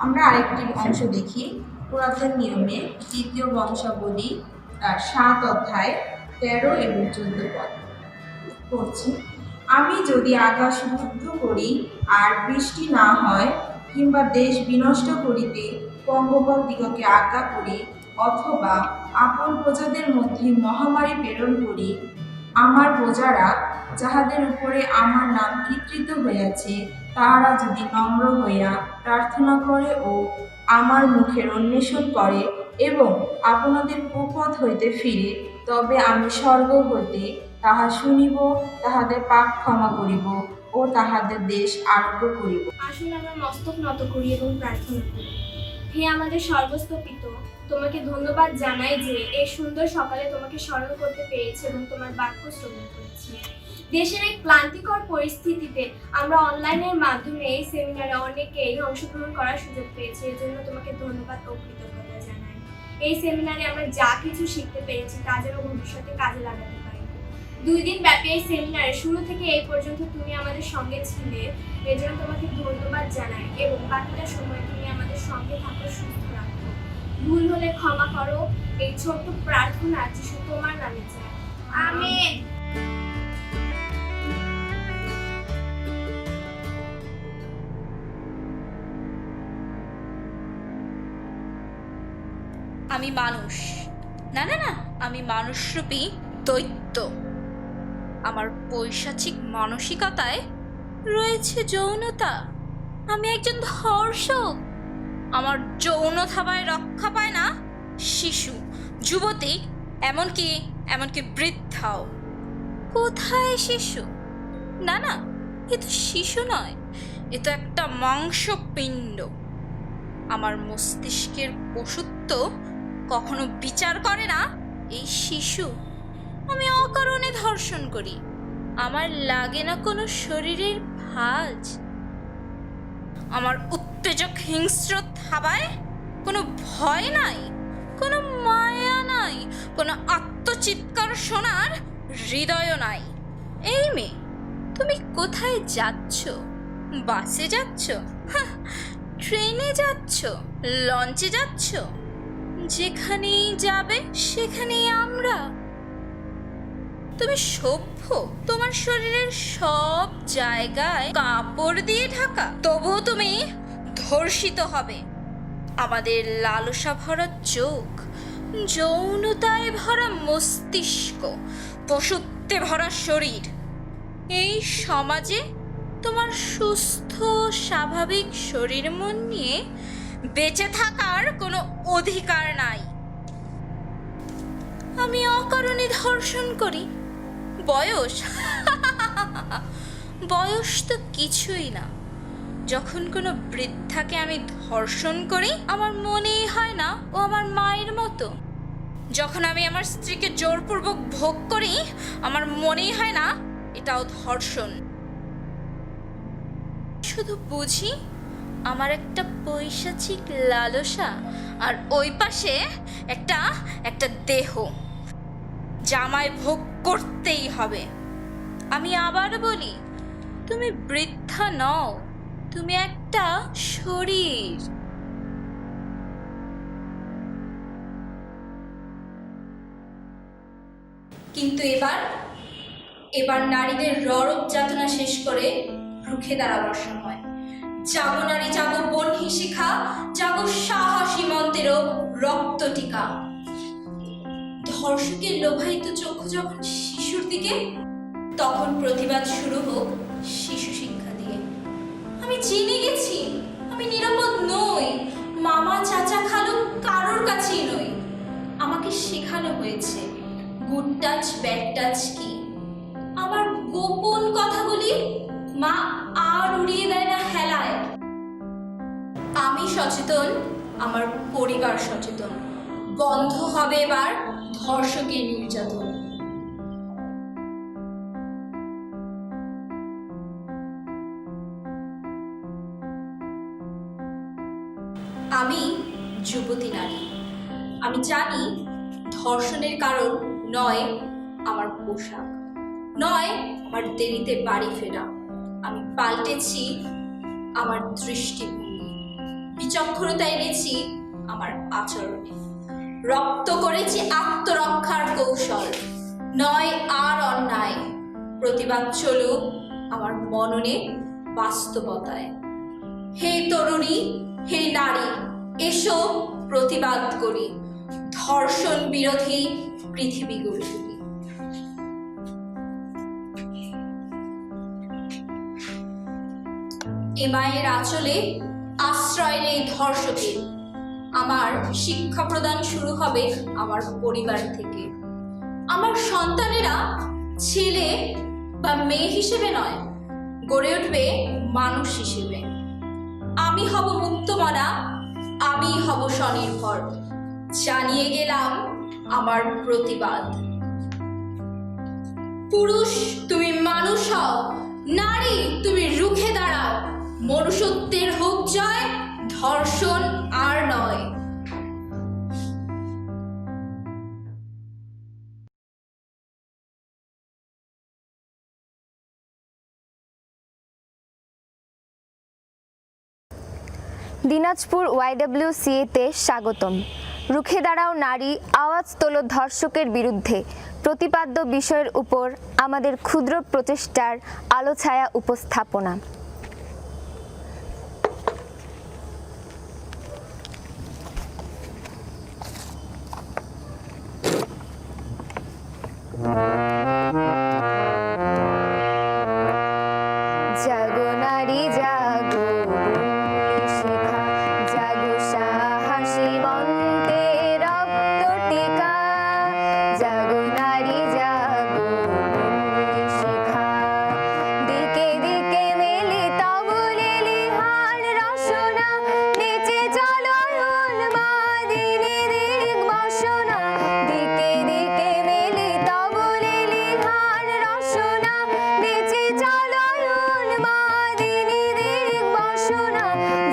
আমরা আরেকটি অংশ দেখি পুরাতন নিয়মে 2 বংশাবলী তার 7 অধ্যায় 13 এবং 14 পদ। পড়ছি, আমি যদি আকাশ রুদ্ধ করি আর বৃষ্টি না হয়, কিংবা দেশ বিনষ্ট করিতে পঙ্গপাল দিগকে আজ্ঞা করি, অথবা আপন প্রজাদের মধ্যে মহামারী প্রেরণ করি, আমার প্রজারা যাহাদের উপরে আমার নাম কীর্তিত হইয়াছে তাহারা যদি নম্র হইয়া প্রার্থনা করে ও আমার মুখের অন্বেষণ করে এবং আপনাদের কুপথ হইতে ফিরে, তবে আমি স্বর্গ হইতে তাহা শুনিব, তাহাদের পাপ ক্ষমা করিব ও তাহাদের দেশ আরোগ্য করিব। আসুন আমরা মস্তক নত করি এবং প্রার্থনা করি। হে আমাদের সর্বস্ত পিতা, তোমাকে ধন্যবাদ জানাই যে এই সুন্দর সকালে তোমাকে স্মরণ করতে পেরেছি এবং তোমার বাক্য শ্রবণ করেছি। দেশের এই ক্লান্তিকর পরিস্থিতিতে আমরা অনলাইনের মাধ্যমে এই সেমিনারে অনেকেই অংশগ্রহণ করার সুযোগ পেয়েছি, এর জন্য তোমাকে ধন্যবাদ ও কৃতজ্ঞতা জানাই। এই সেমিনারে আমরা যা কিছু শিখতে পেরেছি তা যেন ভবিষ্যতে কাজে লাগাতে পারি। 2 দিন ব্যাপী এই সেমিনারে শুরু থেকে এই পর্যন্ত তুমি আমাদের সঙ্গে ছিলে, এর জন্য তোমাকে ধন্যবাদ জানাই এবং বাকিটা সময় তুমি আমাদের সঙ্গে থাকো, সুস্থ রাখো। ভুল হলে ক্ষমা করো। এই ছোট্ট প্রার্থনা যিশু তোমার নামে চাই, আমেন। আমি মানুষ না না না আমি মানুষরূপী দৈত্য। আমার পৈশাচিক মানসিকতায় রয়েছে যৌনতা। আমি একজন ধর্ষক। আমার যৌন থাবায় রক্ষা পায় না শিশু, যুবতী, এমনকি বৃদ্ধাও। কোথায় শিশু? না না, এ তো শিশু নয়, এ তো একটা মাংসপিণ্ড। আমার মস্তিষ্কের পশুত্ব কখনো বিচার করে না এই শিশু। আমি অকারণে ধর্ষণ করি, আমার লাগে না কোনো শরীরের ভাঁজ। আমার উত্তেজক হিংস্র থাবায় কোনো ভয় নাই, কোনো মায়া নাই, কোনো আত্মচিৎকার শোনার হৃদয় নাই। এই মেয়ে, তুমি কোথায় যাচ্ছ? বাসে যাচ্ছ, ট্রেনে যাচ্ছ, লঞ্চে যাচ্ছ? যেখানেই যাবে সেখানেই আমরা। তুমি সভ্য, তোমার শরীরের সব জায়গায় কাপড় দিয়ে ঢাকা, তবুও তুমি ধর্ষিত হবে। আমাদের লালসা ভরা চোখ, যৌনতায় ভরা মস্তিষ্ক, পশুত্বে ভরা শরীর, এই সমাজে তোমার সুস্থ স্বাভাবিক শরীর মন নিয়ে বেঁচে থাকার কোনো অধিকার নাই। আমি অকারণে ধর্ষণ করি। বয়স বয়স তো কিছুই না। যখন কোনো বৃদ্ধাকে আমি ধর্ষণ করি, আমার মনেই হয় না ও আমার মায়ের মতো। যখন আমি আমার স্ত্রীকে জোরপূর্বক ভোগ করি, আমার মনেই হয় না এটাও ধর্ষণ। শুধু বুঝি আমার একটা পৈশাচিক লালসা, আর ওই পাশে একটা দেহ, জামায় ভোগ করতেই হবে। আমি আবার বলি, তুমি বৃদ্ধা নও, তুমি একটা শরীর। কিন্তু এবার নারীদের ররব যাতনা শেষ করে রুখে দাঁড়াবার সময়। জাগো নারী, জাগো বহ্নি শিখা, জাগো সাহসী মন্ত্রেরও রক্ত টিকা। ধর্ষকের লোভায়িত চক্ষু যখন শিশুর দিকে, তখন প্রতিবাদ শুরু হোক শিশু শিক্ষা দিয়ে। আমি আমি জেনে গেছি আমি নিরাপদ নই। মামা চাচা খালু কারোর কাছেই নই। আমাকে শেখানো হয়েছে গুড টাচ ব্যাড টাচ কি। আমার গোপন কথাগুলি মা আর উড়িয়ে দেয় না হেলায়। আমি সচেতন, আমার পরিবার সচেতন। বন্ধ হবে এবার ধর্ষকের নির্যাতন। আমি যুবতী নারী। আমি জানি ধর্ষণের কারণ নয় আমার পোশাক, নয় আমার দেরিতে বাড়ি ফেরা। আমি পাল্টেছি আমার দৃষ্টিভঙ্গি, বিচক্ষণতা এনেছি আমার আচরণে। রপ্ত করেছি আত্মরক্ষার কৌশল, নয় আর অন্যায়। প্রতিবাদ চলুক আমার মননে বাস্তবতায়। হে তরুণী, হে নারী, এসো প্রতিবাদ করি। ধর্ষণ বিরোধী পৃথিবী গড়ে তুলি। এ মায়ের আঁচলে আশ্রয় নেই ধর্ষকের। আমার শিক্ষা প্রদান শুরু হবে আমার পরিবার থেকে। আমার সন্তানেরা ছেলে বা মেয়ে হিসেবে নয়, গড়ে উঠবে মানুষ হিসেবে। আমি হব মুক্তমনা, আমি হব স্বনির্ভর। জানিয়ে গেলাম আমার প্রতিবাদ। পুরুষ তুমি মানুষ হও, নারী তুমি রুখে দাঁড়াও। মনুষ্যত্বের হোক জয়, ধর্ষণ আর নয়। দিনাজপুর YWCA-তে স্বাগতম। রুখে দাঁড়াও নারী, আওয়াজ তোলো ধর্ষকের বিরুদ্ধে প্রতিপাদ্য বিষয়ের উপর আমাদের ক্ষুদ্র প্রচেষ্টার আলোছায়া উপস্থাপনা। জাগো নারী জাগো, শিখা জাগো, সাহসী মন্ত্রে রক্ত টিকা। জাগো নারী জাগো, শিখা দিকে দিকে মেলি তবলে লিহার রসনা। নেচে চলো উন্মাদিনী দিক বসনা। দিকে দিকে মেলি তবলে লিহার রসনা। নেচে চলো উন্মাদিনী দিক বসনা।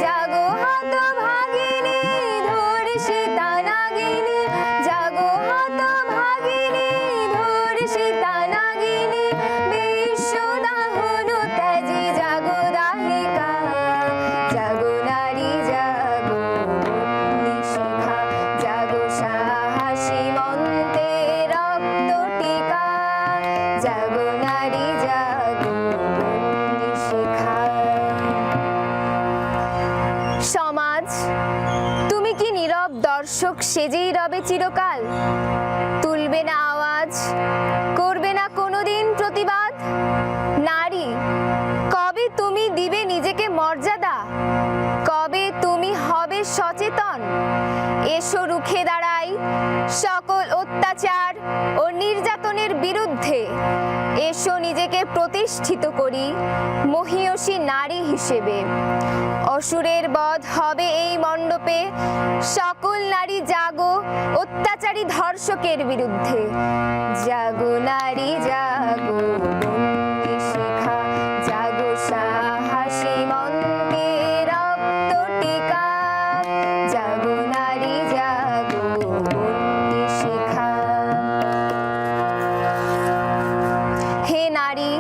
জাগো হত ভাগিনী ধর্ষিতা নাগিনী। জাগো হত ভাগিনী ধর্ষিতা নাগিনী। বিশ্ব দাহন ত্যাজি জাগো দাহিকা। জাগো নারী জাগো, শিখা জাগো, সাহসী মন্ত্রে রক্ত টিকা। জাগো নারী জাগো, শিখা। সমাজ, তুমি কি নীরব দর্শক সেজেই রবে চিরকাল? তুলবে না আওয়াজ, করবে না কোনোদিন প্রতিবাদ? নারী, কবে তুমি দিবে নিজেকে মর্যাদা? কবে তুমি হবে সচেতন? এসো রুখে দাঁড়াই সকল অত্যাচার ও নির্যাতনের বিরুদ্ধে। এসো নিজেকে প্রতিষ্ঠিত করি মহীয়সী নারী হিসেবে। অসুরের বধ হবে এই মণ্ডপে। সকল নারী জাগো অত্যাচারী ধর্ষকের বিরুদ্ধে। জাগো নারী জাগো, শিখা জাগো, সাহসী মন্ত্রে রক্ত টিকা। জাগো নারী জাগো, শিখা। হে নারী,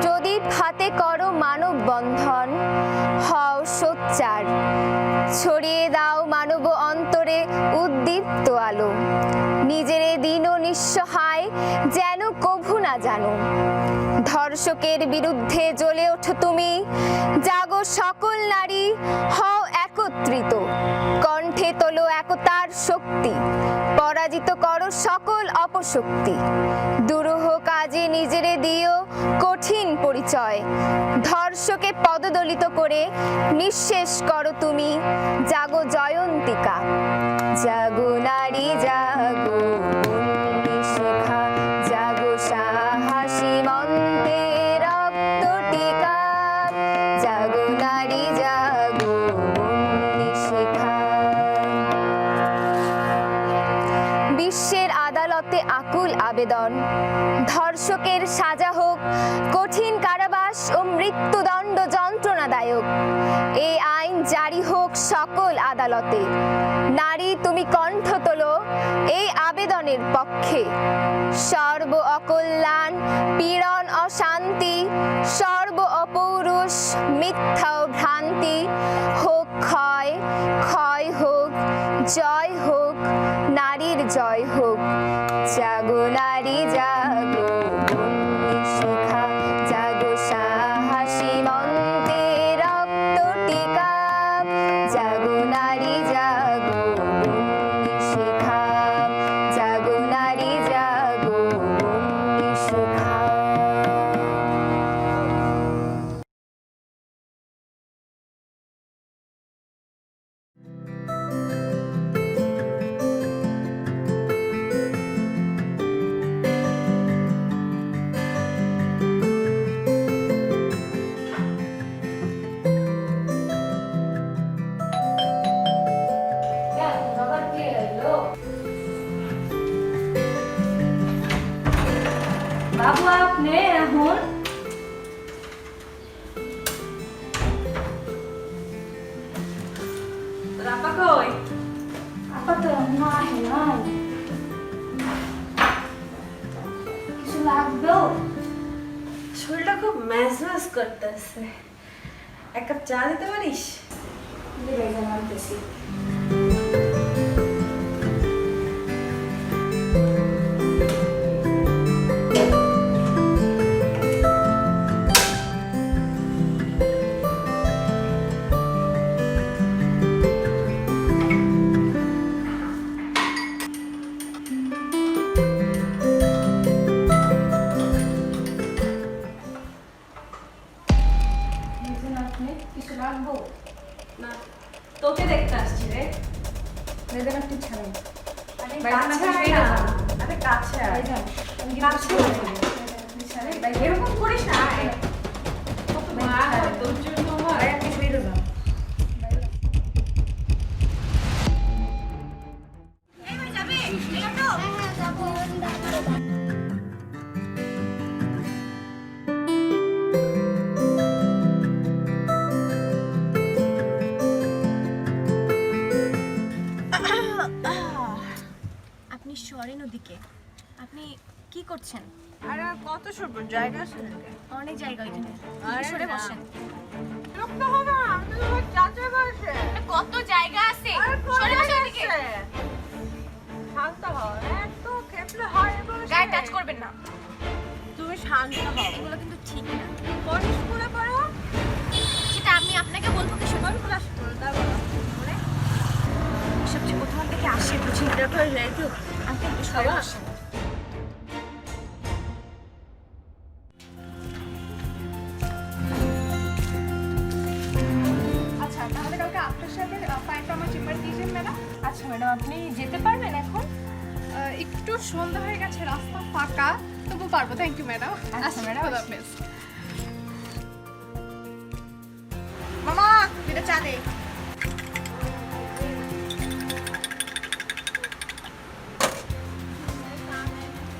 প্রদীপ হাতে করো মানব বন্ধন। হও সোচ্চার, ছড়িয়ে দাও মানব অন্তরে উদ্দীপ্ত আলো। নিজের দিন ও নিঃসহায় যেন কভু না জানো। ধর্ষকের বিরুদ্ধে জ্বলে ওঠো তুমি। জাগো সকল নারী, হও একত্রিত। কণ্ঠে তোলো একতার শক্তি। পরাজিত করো সকল অপশক্তি। দুরূহ কাজে নিজেরে দিও কঠিন পরিচয়। স্পর্শকে পদদলিত করে নিঃশেষ করো তুমি। জাগো জয়ন্তিকা, জাগো নারী জাগো শিখা, জাগো সাহসী মন্তে রক্ত টিকা, জাগো নারী জাগো শিখা। বিশ্বের আদালতে আকুল আবেদন, ধর্ষকের সাজা হোক কঠিন কারাবাস ও মৃত্যুদণ্ড যন্ত্রণাদায়ক। এই আইন জারি হোক সকল আদালতে। নারী তুমি কণ্ঠ তোলো এই আবেদনের পক্ষে। সর্ব অকল্যাণ, পীড়ন, অশান্তি, সর্ব অপৌরুষ, মিথ্যা ও ভ্রান্তি হোক ক্ষয়, ক্ষয় হোক, জয় হোক, নারীর জয় হোক। জাগো নারী জাগো শিখা, জাগো সাহসী মন্তে রক্ত টিকা, জাগো নারী জাগো শিখা, জাগো নারী জাগো শিখা। বাবু আপনি এখন রাপা কই? আপা তো নাই নাই। কিছু লাগবে? শরীরটা খুব ম্যাজম্যাজ করতেছে, এক কাপ চা দিতে পারিস? আনতেছি। কিছু লাগবো না, তোকে দেখতে আসছি রে। মেয়েদের একটু ছাড়েন, আরে কাছে এরকম করিস না। তোর জন্য আপনি শুয়ে যান। আপনি সরেন ওদিকে, আপনি কি করছেন? আরে কত সব জায়গা আছে, অনেক জায়গা ওইখানে, সরে বসেন। কত জায়গা আছে, সরে বসেন ওদিকে। শান্ত হও, এত খেপলে হয়। গায়ে টাচ করবেন না। তুমি শান্ত হও, এগুলো কিন্তু ঠিক না। কোন স্কুলে পড়ো? সেটা আমি আপনাকে বলবো কি? কোন ক্লাস পড়ো তা বলো। সব যে কোথাও থেকে আসে বুঝি। দেখো একটু আপনি একটু সরে বসেন। আচ্ছা, তাহলে কালকে আপনার সাথে ফাইলটা আমার চেম্বারে দিয়ে যান ম্যাডাম। আচ্ছা ম্যাডাম, আপনি যেতে পারবেন এখন? একটু সন্ধ্যা হয়ে গেছে, রাস্তা ফাঁকা, তবু পারবো। Thank you madam. আচ্ছা ম্যাডাম, খোদা হাফেজ। মামা এটা চা দে।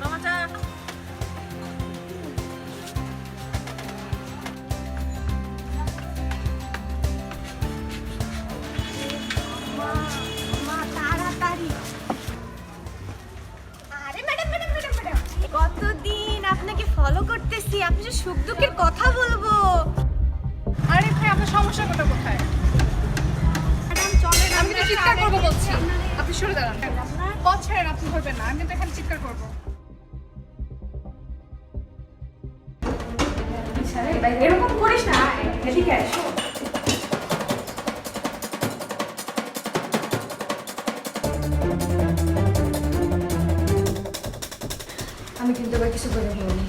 মামা চা। কতদিন আপনাকে ফলো করতেছি, আপনি যে সুখ দুঃখের কথা বলবো। আরে ভাই, আপনার সমস্যাটা কোথায়? ম্যাডাম চলেন, আমি তো চিৎকার করবো বলছি। আপনি সরে দাঁড়ান। পথ ছাড়েন, আপনি ধরবেন না। আমি তো এখানে চিৎকার করবো। এরকম করিস না, এদিকে এসো। আমি কিন্তু এবার কিছু করে বলি।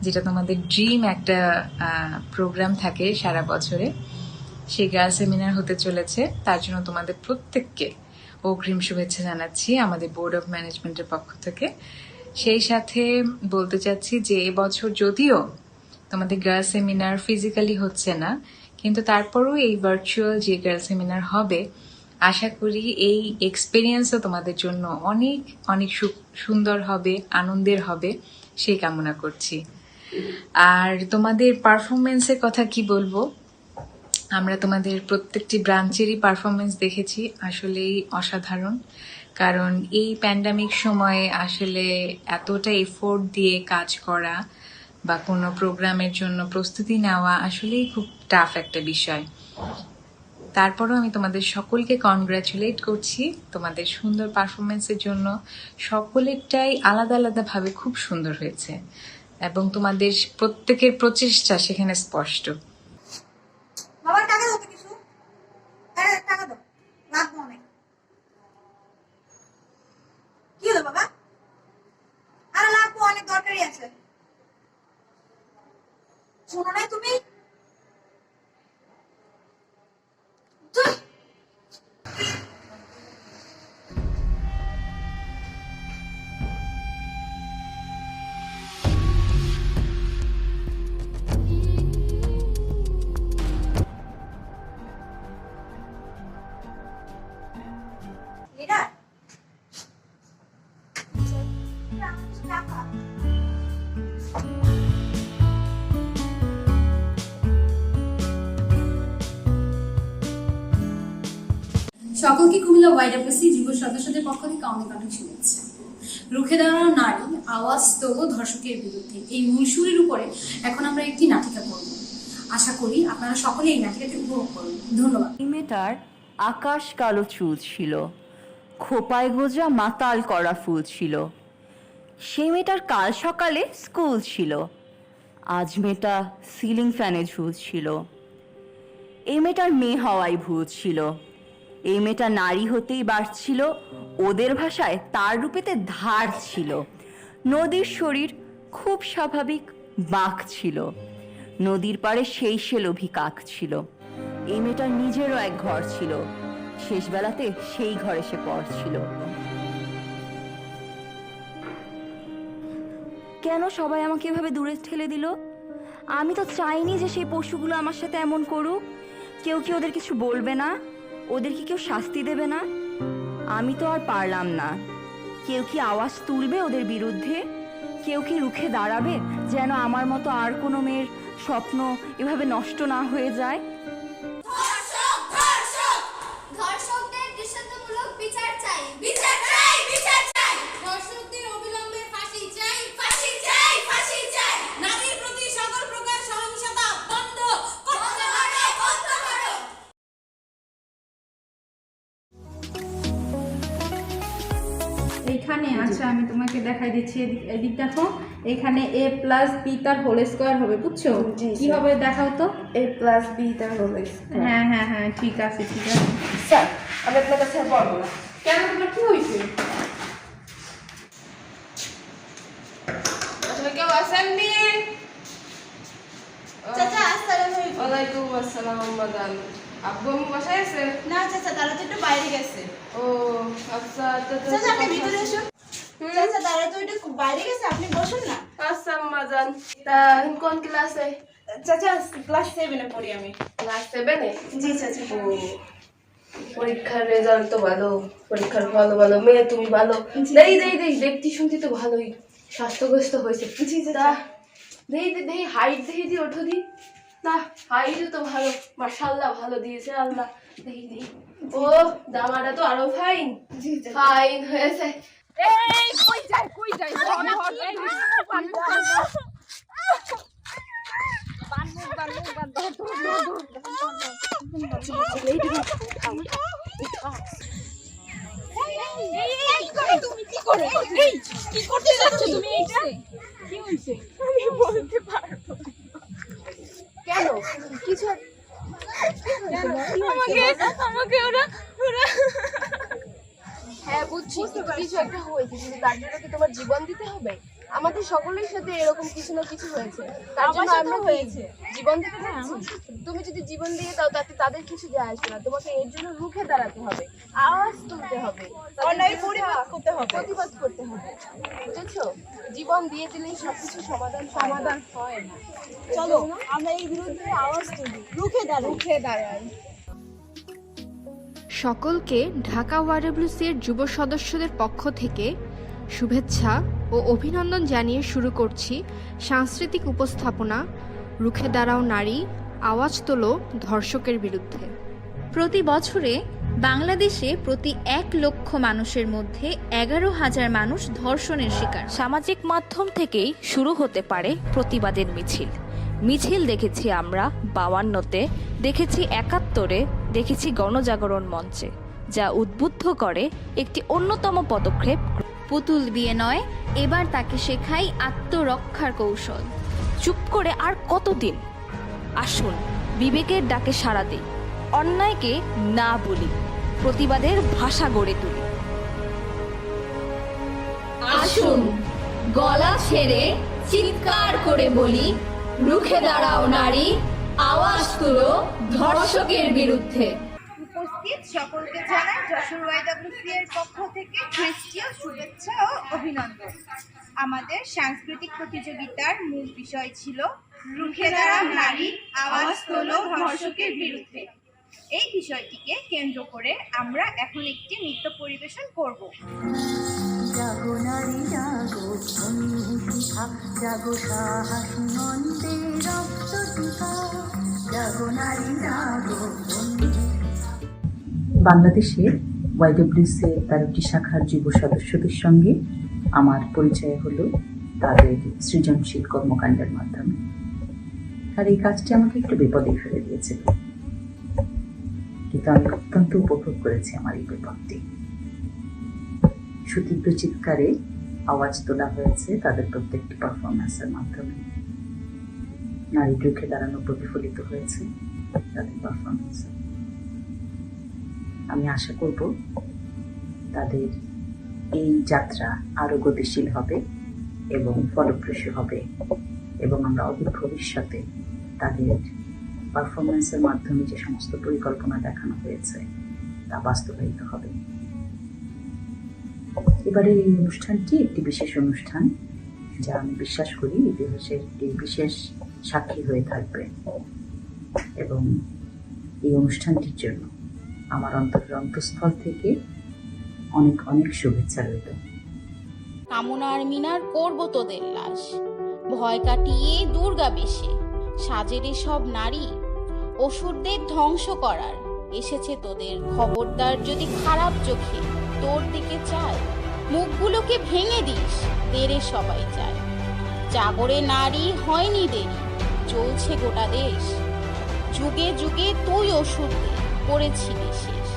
যেটা তোমাদের ড্রিম একটা প্রোগ্রাম থাকে সারা বছরে, সেই গার্লস সেমিনার হতে চলেছে। তার জন্য তোমাদের প্রত্যেককে অগ্রিম শুভেচ্ছা জানাচ্ছি আমাদের বোর্ড অফ ম্যানেজমেন্টের পক্ষ থেকে। সেই সাথে বলতে চাচ্ছি যে এবছর যদিও তোমাদের গার্লস সেমিনার ফিজিক্যালি হচ্ছে না, কিন্তু তারপরেও এই ভার্চুয়াল যে গার্লস সেমিনার হবে, আশা করি এই এক্সপিরিয়েন্সও তোমাদের জন্য অনেক অনেক সুন্দর হবে, আনন্দের হবে, সেই কামনা করছি। আর তোমাদের পারফরমেন্সের কথা কি বলবো, আমরা তোমাদের প্রত্যেকটি ব্রাঞ্চেরই পারফরমেন্স দেখেছি, আসলেই অসাধারণ। কারণ এই প্যান্ডামিক সময়ে আসলে এতটা এফোর্ট দিয়ে কাজ করা বা কোনো প্রোগ্রামের জন্য প্রস্তুতি নেওয়া আসলেই খুব টাফ একটা বিষয়। তারপরেও আমি তোমাদের সকলকে কনগ্রাচুলেট করছি তোমাদের সুন্দর পারফরমেন্সের জন্য। সকলেরটাই আলাদা আলাদাভাবে খুব সুন্দর হয়েছে এবং তোমাদের প্রত্যেকের প্রচেষ্টা সেখানে স্পষ্ট। বাবার টাকা দাও তো কিছু, টাকা দাও, লাগবে অনেক। কি হলো বাবা? আরে লাগবে অনেক, দরকারই আছে। শোনো নাই তুমি? সকলকে কুমিল্লা ওয়াইডব্লিউসি যুব সদস্যদের পক্ষ থেকে অনেক অনেক শুভেচ্ছা। রুখে দাঁড়ানো নারী, আওয়াজ তোলো ধর্ষকের বিরুদ্ধে, এই মূল সুরের উপরে এখন আমরা একটি নাটিকা করব। আশা করি আপনারা সকলে এই নাটিকাটি উপভোগ করুন। ধন্যবাদ। মেয়েটার আকাশ কালো চুল ছিল, খোপায় গোজা মাতাল করা ফুল ছিল। সেই মেয়েটার কাল সকালে স্কুল ছিল, আজ মেয়েটা সিলিং ফ্যানে ঝুলছিল। এই মেয়েটার মেয়ে হওয়াই ভুল ছিল, এই মেয়েটা নারী হতেই বাড়ছিল, ওদের ভাষায় তার রূপেতে ধার ছিল। নদীর শরীর খুব স্বাভাবিক বাঁক ছিল, নদীর পাড়ে সেই সে লোভী কাক ছিল। এই মেয়েটার নিজেরও এক ঘর ছিল, শেষ বেলাতে সেই ঘরে সে পড়ছিল। কেন সবাই আমাকে এভাবে দূরে ঠেলে দিল? আমি তো চাইনি যে সেই পশুগুলো আমার সাথে এমন করুক। কেউ কি ওদের কিছু বলবে না? ওদের কি কেউ শাস্তি দেবে না? আমি তো আর পারলাম না। কেউ কি আওয়াজ তুলবে ওদের বিরুদ্ধে? কেউ কি রুখে দাঁড়াবে যেন আমার মতো আর কোনো মেয়ের স্বপ্ন এভাবে নষ্ট না হয়ে যায়? ধর্ষকদের দৃষ্টান্তমূলক বিচার চাই, বিচার চাই, বিচার চাই। ধর্ষকদের অবিলম্বে ফাঁসি চাই, ফাঁসি চাই, ফাঁসি চাই। নারীর প্রতি সকল প্রকার সহিংসতা বন্ধ করতে হবে, করতে হবে। এইখানে আচ্ছা আমি তোমাকে দেখাই দিচ্ছি, এদিক দেখো, এখানে a প্লাস বি তার হোল স্কোয়ার হবে, বুঝছো? কি হবে দেখাও তো। a প্লাস বি তার হোল স্কোয়ার। হ্যাঁ হ্যাঁ হ্যাঁ ঠিক আছে ঠিক আছে। স্যার আমি আপনার কাছে পড়বো না। কেন, তোমার কি হয়েছে? কেউ আসেননি? চাচা আসসালামু আলাইকুম। ওয়ালাইকুম আসসালাম। মাদান আব্বু আম্মু বাসায় আছে? না চাচা, তারা তো একটু বাইরে গেছে। ও আচ্ছা। চাচা আপনি ভিতরে এসো। চাচা তারা তো একটু বাইরে গেছে, আপনি বসুন না। আচ্ছা মাদান, তা কোন ক্লাসে? চাচা ক্লাস 7 এ পড়ি আমি। ক্লাস 7 এ? জি চাচা। পরীক্ষার রেজাল্ট তো ভালো, পরীক্ষার ভালো ভালো মেয়ে তুমি ভালো। দেই দেখতে শুনতে তো ভালোই স্বাস্থ্যগ্রস্ত হয়েছে। জি চাচা। দেই হাইট দেখি ওঠো দি। না হাইট তো ভালো, মাশাআল্লাহ ভালো দিয়েছে আল্লাহ। দেই ও জামাটা তো আরো ফাইন। জি চাচা। ফাইন হয়েছে। এই কই যাই সকলের সাথে এরকম কিছু না কিছু হয়েছে, তার জন্য আমরা হয়েছে জীবন দিতে যাচ্ছি। তুমি যদি জীবন দিয়ে দাও তাতে তাদের কিছু যায় আসবে না, তোমাকে এর জন্য রুখে দাঁড়াতে হবে, আওয়াজ তুলতে হবে, প্রতিবাদ করতে হবে, বুঝেছো? জীবন দিয়ে দিলেই সবকিছু সমাধান হয় না। চলো আমরা এই বিরুদ্ধে আওয়াজ তুলি, রুখে দাঁড়াই। সকলকে ঢাকা ওয়াইডব্লিউসি এর যুব সদস্যদের পক্ষ থেকে শুভেচ্ছা ও অভিনন্দন জানিয়ে শুরু করছি সাংস্কৃতিক উপস্থাপনা রুখে দাঁড়াও নারী, আওয়াজ তোলো ধর্ষকের বিরুদ্ধে। প্রতি বছরে বাংলাদেশে প্রতি 1 লক্ষ মানুষের মধ্যে 11,000 মানুষ ধর্ষণের শিকার। সামাজিক মাধ্যম থেকেই শুরু হতে পারে প্রতিবাদের মিছিল দেখেছি আমরা 52-তে, দেখেছি 71-এ, দেখেছি গণজাগরণ মঞ্চে, যা উদ্বুদ্ধ করে একটি অন্যতম পদক্ষেপ। পুতুল বিয়ে নয়, এবার তাকে শেখাই আত্মরক্ষার কৌশল। চুপ করে আর কতদিন? আসুন বিবেকের ডাকে সাড়া দিই, অন্যায়কে না বলি, প্রতিবাদের ভাষা গড়ে তুলি। আসুন গলা ছেড়ে চিৎকার করে বলি, রুখে দাঁড়াও নারী, আওয়াজ তুলো ধর্ষকের বিরুদ্ধে। উপস্থিত সকলকে জানাই যশোর ওয়াইডব্লিউসি এর পক্ষ থেকে খ্রিস্টীয় শুভেচ্ছা ও অভিনন্দন। আমাদের সাংস্কৃতিক প্রতিযোগিতার মূল বিষয় ছিল রুখে দাঁড়াও নারী, আওয়াজ তোলো ধর্ষকের বিরুদ্ধে। এই বিষয়টিকে কেন্দ্র করে আমরা এখন একটি নৃত্য পরিবেশন করব। জাগো নারী জাগো, জাগো সাহসী মন্ত্রে রক্ত টিকা, জাগো নারী জাগো। বাংলাদেশে ওয়াইডব্লিউসি 13টি শাখার যুব সদস্যদের সঙ্গে আমার পরিচয় হলো তাদের সৃজনশীল কর্মকাণ্ডের মাধ্যমে। আর এই কাজটি আমাকে একটু বিপদে ফেলে দিয়েছিল, কিন্তু আমি অত্যন্ত উপভোগ করেছি আমার এই বিপদটি। সুতীব্র চিৎকারে আওয়াজ তোলা হয়েছে তাদের প্রত্যেকটি পারফরমেন্সের মাধ্যমে। নারী রুখে দাঁড়ানো প্রতিফলিত হয়েছে তাদের পারফরমেন্সে। আমি আশা করব তাদের এই যাত্রা আরো গতিশীল হবে এবং ফলপ্রসূ হবে, এবং আমরা অদূর ভবিষ্যতে তাদের পারফরমেন্সের মাধ্যমে যে সমস্ত পরিকল্পনা দেখানো হয়েছে তা বাস্তবায়িত হবে। এবারে এই অনুষ্ঠানটি একটি বিশেষ অনুষ্ঠান, যা আমি বিশ্বাস করি ইতিহাসের একটি বিশেষ সাক্ষী হয়ে থাকবে, এবং এই অনুষ্ঠানটির জন্য আমার অন্তঃস্থল থেকে অনেক অনেক শুভেচ্ছা রইল। কামনার মিনার করব তোদের লাশ, ভয় কাটিয়ে দুর্গা বেশে সাজেরে সব নারী, অসুরদের ধ্বংস করার এসেছে তোদের। খবরদার যদি খারাপ চোখে তোর দিকে চায়, মুখগুলোকে ভেঙে দিস, দেরে সবাই চায়। জাগরে নারী হয়নি দেরি, চলছে গোটা দেশ। যুগে যুগে তুই অসুরদের করেছিলি শেষ,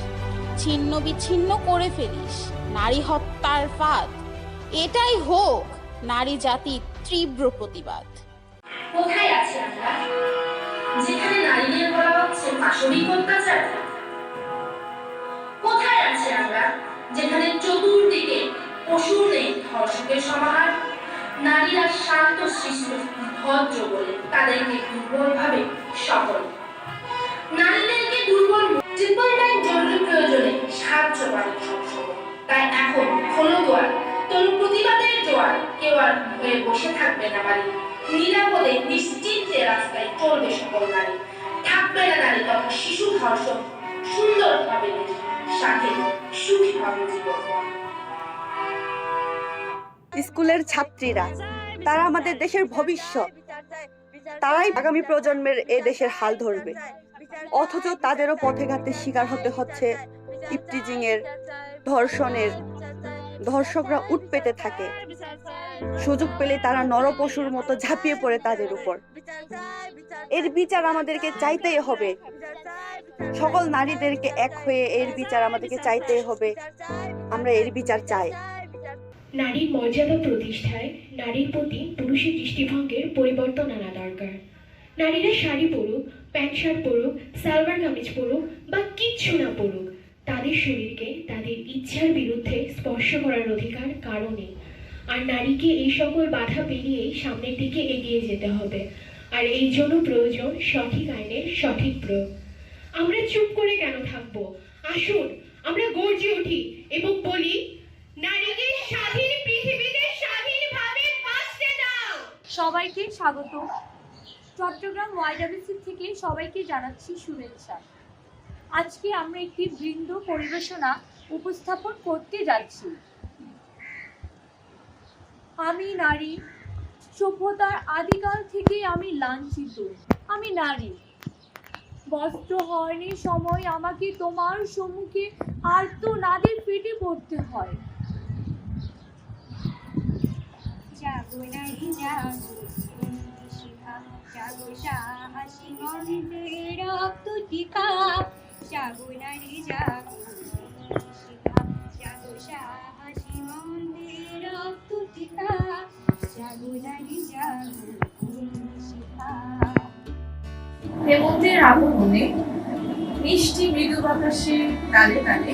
ছিন্ন বিচ্ছিন্ন করে ফেলিস নারী হত্যার ফাঁদ। এটাই হোক নারী জাতির তীব্র প্রতিবাদ। কোথায় আছি আমরা, যেখানে নারীদের করা হচ্ছে পাশবিক অত্যাচার? কোথায় আছি আমরা, যেখানে চতুর্দিকে পশুর নেই ধর্ষকের সমাহার? নারীরা শান্ত শিষ্ট ভদ্র বলে তাদেরকে দুর্বল ভাবে সকল। নারীদেরকে দুর্বল ট্রিপল নাইন জরুরি প্রয়োজনে সাহায্য পায় সবসময়। তাই এখন খোলো দোয়ার, তোর প্রতিবাদের জোয়ার। কেউ আর হয়ে বসে থাকবে না বাড়ি, নিরাপদে নিশ্চিন্তে রাস্তায় চলবে সকল নারী। থাকবে না নারী তখন শিশু ধর্ষক, সুন্দর হবে সাথে সুখী হবে জীবন। স্কুলের ছাত্রীরা, তারা আমাদের দেশের ভবিষ্যৎ, তারাই আগামী প্রজন্মের এ দেশের হাল ধরবে। অথচ তাদেরও পথে ঘাটে শিকার হতে হচ্ছে ইপটিজিং এর, ধর্ষণের। ধর্ষকরা উৎপেতে থাকে, সুযোগ পেলে তারা নরপশুর মতো ঝাঁপিয়ে পড়ে তাদের উপর। এর বিচার আমাদেরকে চাইতেই হবে, সকল নারীদেরকে এক হয়ে এর বিচার আমাদেরকে চাইতেই হবে। আমরা এর বিচার চাই। নারীর মর্যাদা প্রতিষ্ঠায় নারীর প্রতি পুরুষের দৃষ্টিভঙ্গির পরিবর্তন আনা দরকার। নারীরা শাড়ি পরুক, প্যান্ট শার্ট পরুক, সালোয়ার কামিজ পরুক বা কিচ্ছু না পরুক, তাদের শরীরকে তাদের ইচ্ছার বিরুদ্ধে স্পর্শ করার অধিকার কারো নেই। আর নারীকে এই সকল বাধা পেরিয়েই সামনের দিকে এগিয়ে যেতে হবে। আর এই জন্য প্রয়োজন সঠিক আইনের সঠিক প্রয়োগ। আমরা চুপ করে কেন থাকবো? আসুন আমরা গর্জে উঠি এবং বলি, নারীকে স্বাধীন পৃথিবীতে স্বাধীনভাবে বাঁচতে দাও। সবাইকে স্বাগত। চট্টগ্রাম ওয়াইডব্লিউসি থেকে সবাইকে জানাচ্ছি শুভেচ্ছা। আজকে আমরা একটি বৃন্দ পরিবেশনা উপস্থাপন করতে যাচ্ছি। আমি নারী, সভ্যতার আদিকাল থেকে আমি লাঞ্ছিত। আমি নারী, বস্ত্র হয়নের সময় আমাকে তোমার সম্মুখে আর্তনাদে ফেটে পড়তে হয়। জাগো নারী জাগো, জাগো সাহসী মনের রক্ত টিকা। জাগো নারী জাগো, জাগো সাহসী মনের রক্ত টিকা। জাগো নারী জাগো শিখা। হেমন্তের আগমনে মিষ্টি মৃদু বাতাসে তালে তালে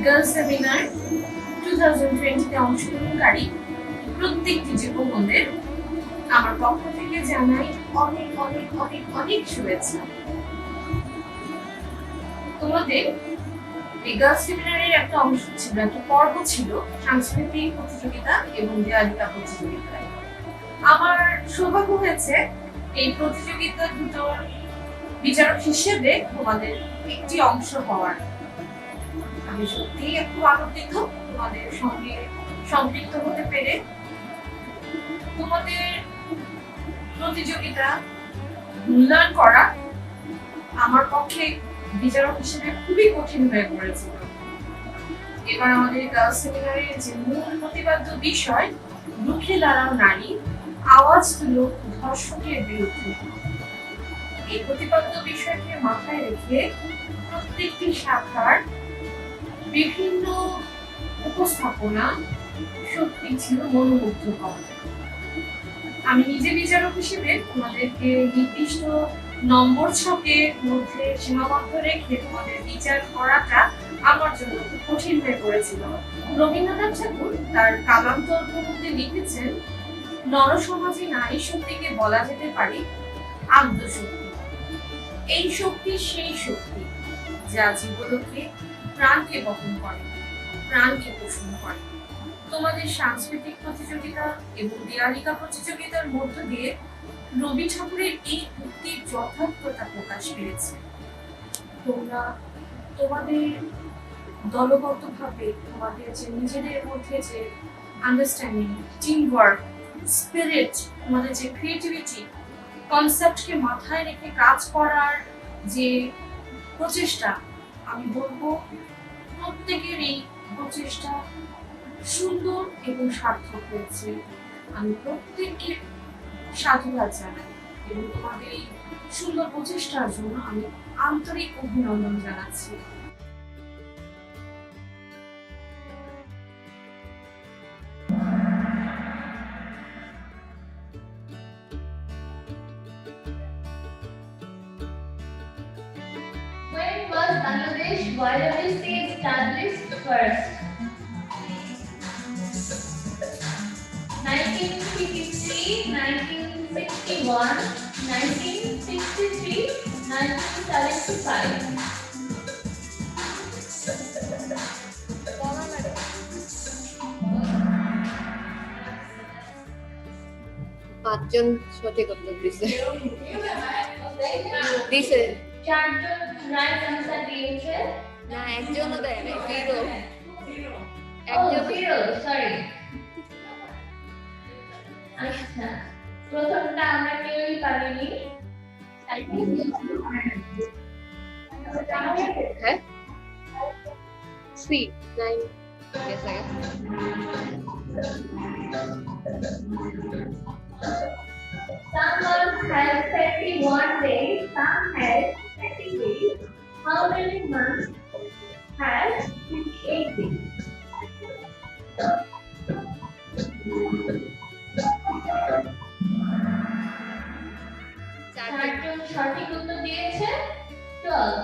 গার্লস সেমিনার 2020-তে অংশগ্রহণকারী প্রত্যেকটি যুবকদের আমার পক্ষ থেকে জানাই অনেক অনেক অনেক অনেক শুভেচ্ছা। তোমাদের এই গার্লস সেমিনারের একটা অংশ ছিল, একটা পর্ব ছিল সাংস্কৃতিক প্রতিযোগিতা এবং দেয়ালিকা প্রতিযোগিতায়। আমার সৌভাগ্য হয়েছে এই প্রতিযোগিতা দুটোর বিচারক হিসেবে তোমাদের একটি অংশ হওয়ার। আমি সত্যি খুব আনন্দিত তোমাদের সঙ্গে সম্পৃক্ত হতে পেরে। তোমাদের প্রতিযোগিতা মূল্যায়ন করা আমার পক্ষে বিচারক হিসেবে খুবই কঠিন হয়ে পড়েছিল। এবার আমাদের গার্লস সেমিনারের যে মূল প্রতিপাদ্য বিষয়, রুখে দাঁড়াও নারী, আওয়াজ তুলো ধর্ষকের বিরুদ্ধে, এই প্রতিপাদ্য বিষয়কে মাথায় রেখে প্রত্যেকটি শাখার বিভিন্ন উপস্থাপনা সত্যি ছিল মনোমুগ্ধকর। আমি নিজে বিচারক হিসেবে তোমাদেরকে নির্দিষ্ট নম্বর ছকের মধ্যে সীমাবদ্ধ রেখে তোমাদের বিচার করাটা আমার জন্য খুব কঠিন হয়ে পড়েছিল। রবীন্দ্রনাথ ঠাকুর তার কালান্তর মধ্যে লিখেছেন, নরসমাজে নারী শক্তিকে বলা যেতে পারে আদ্যশক্তি। এই শক্তি সেই শক্তি যা জীবনকে প্রাণকে বহন করে, প্রাণকে পোষণ করে। তোমাদের সাংস্কৃতিক প্রতিযোগিতা এবং দেয়ালিকা প্রতিযোগিতার মধ্য দিয়ে রবি ঠাকুরের এই উক্তির যথার্থতা প্রকাশ পেয়েছে। তোমরা তোমাদের দলগতভাবে তোমাদের যে নিজেদের মধ্যে যে আন্ডারস্ট্যান্ডিং, টিম ওয়ার্ক, স্পিরিট, তোমাদের যে ক্রিয়েটিভিটি, কনসেপ্টকে মাথায় রেখে কাজ করার যে প্রচেষ্টা, আমি বলবো প্রত্যেকের এই প্রচেষ্টা সুন্দর এবং সার্থক হয়েছে। আমি প্রত্যেককে সাধুবাদ জানাই এবং তোমাদের এই সুন্দর প্রচেষ্টার জন্য আমি আন্তরিক অভিনন্দন জানাচ্ছি। When was Bangladesh YWC established first? 1953, 1961, 1963, 1975. পাঁচজন সঠিক উত্তর দিছে। দিছে চারজন রাইট আনসার দিয়েছে। না, একজনও দেয় নাই, জিরো। Zero, sorry. আচ্ছা, প্রথমটা আমরা কেউই পারিনি। হ্যাঁ, 3, 9 গেছে। Someone has 31 days, some has 30 days. How many months has 8 days? চারজন সঠিক উত্তর দিয়েছে। 12।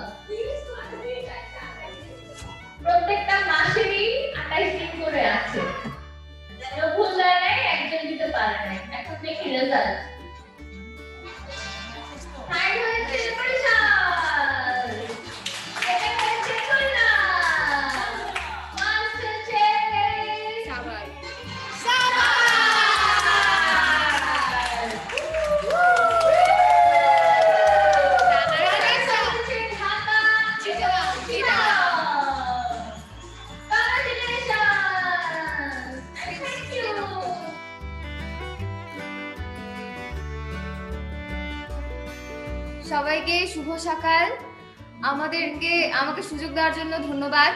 প্রত্যেকটা মাসেরই 28 দিন করে আছে। রেজাল্ট। থার্ড হয়েছে বরিশাল। সেকেন্ড হয়েছে খুলনা। ফার্স্ট হয়েছে সাভার। সবাইকে শুভ সকাল। আমাকে সুযোগ দেওয়ার জন্য ধন্যবাদ।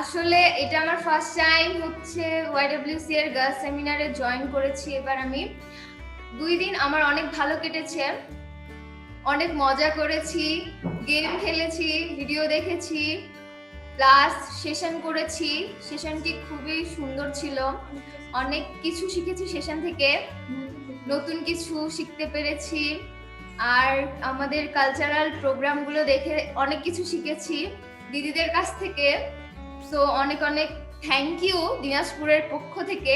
আসলে এটা আমার ফার্স্ট টাইম হচ্ছে YWC এর গার্লস সেমিনারে জয়েন করেছি। এবার আমি 2 দিন আমার অনেক ভালো কেটেছে, অনেক মজা করেছি, গেম খেলেছি, ভিডিও দেখেছি, প্লাস সেশন করেছি। সেশনটি খুবই সুন্দর ছিল, অনেক কিছু শিখেছি সেশন থেকে, নতুন কিছু শিখতে পেরেছি। আর আমাদের কালচারাল প্রোগ্রামগুলো দেখে অনেক কিছু শিখেছি দিদিদের কাছ থেকে। সো অনেক অনেক থ্যাংক ইউ দিনাজপুরের পক্ষ থেকে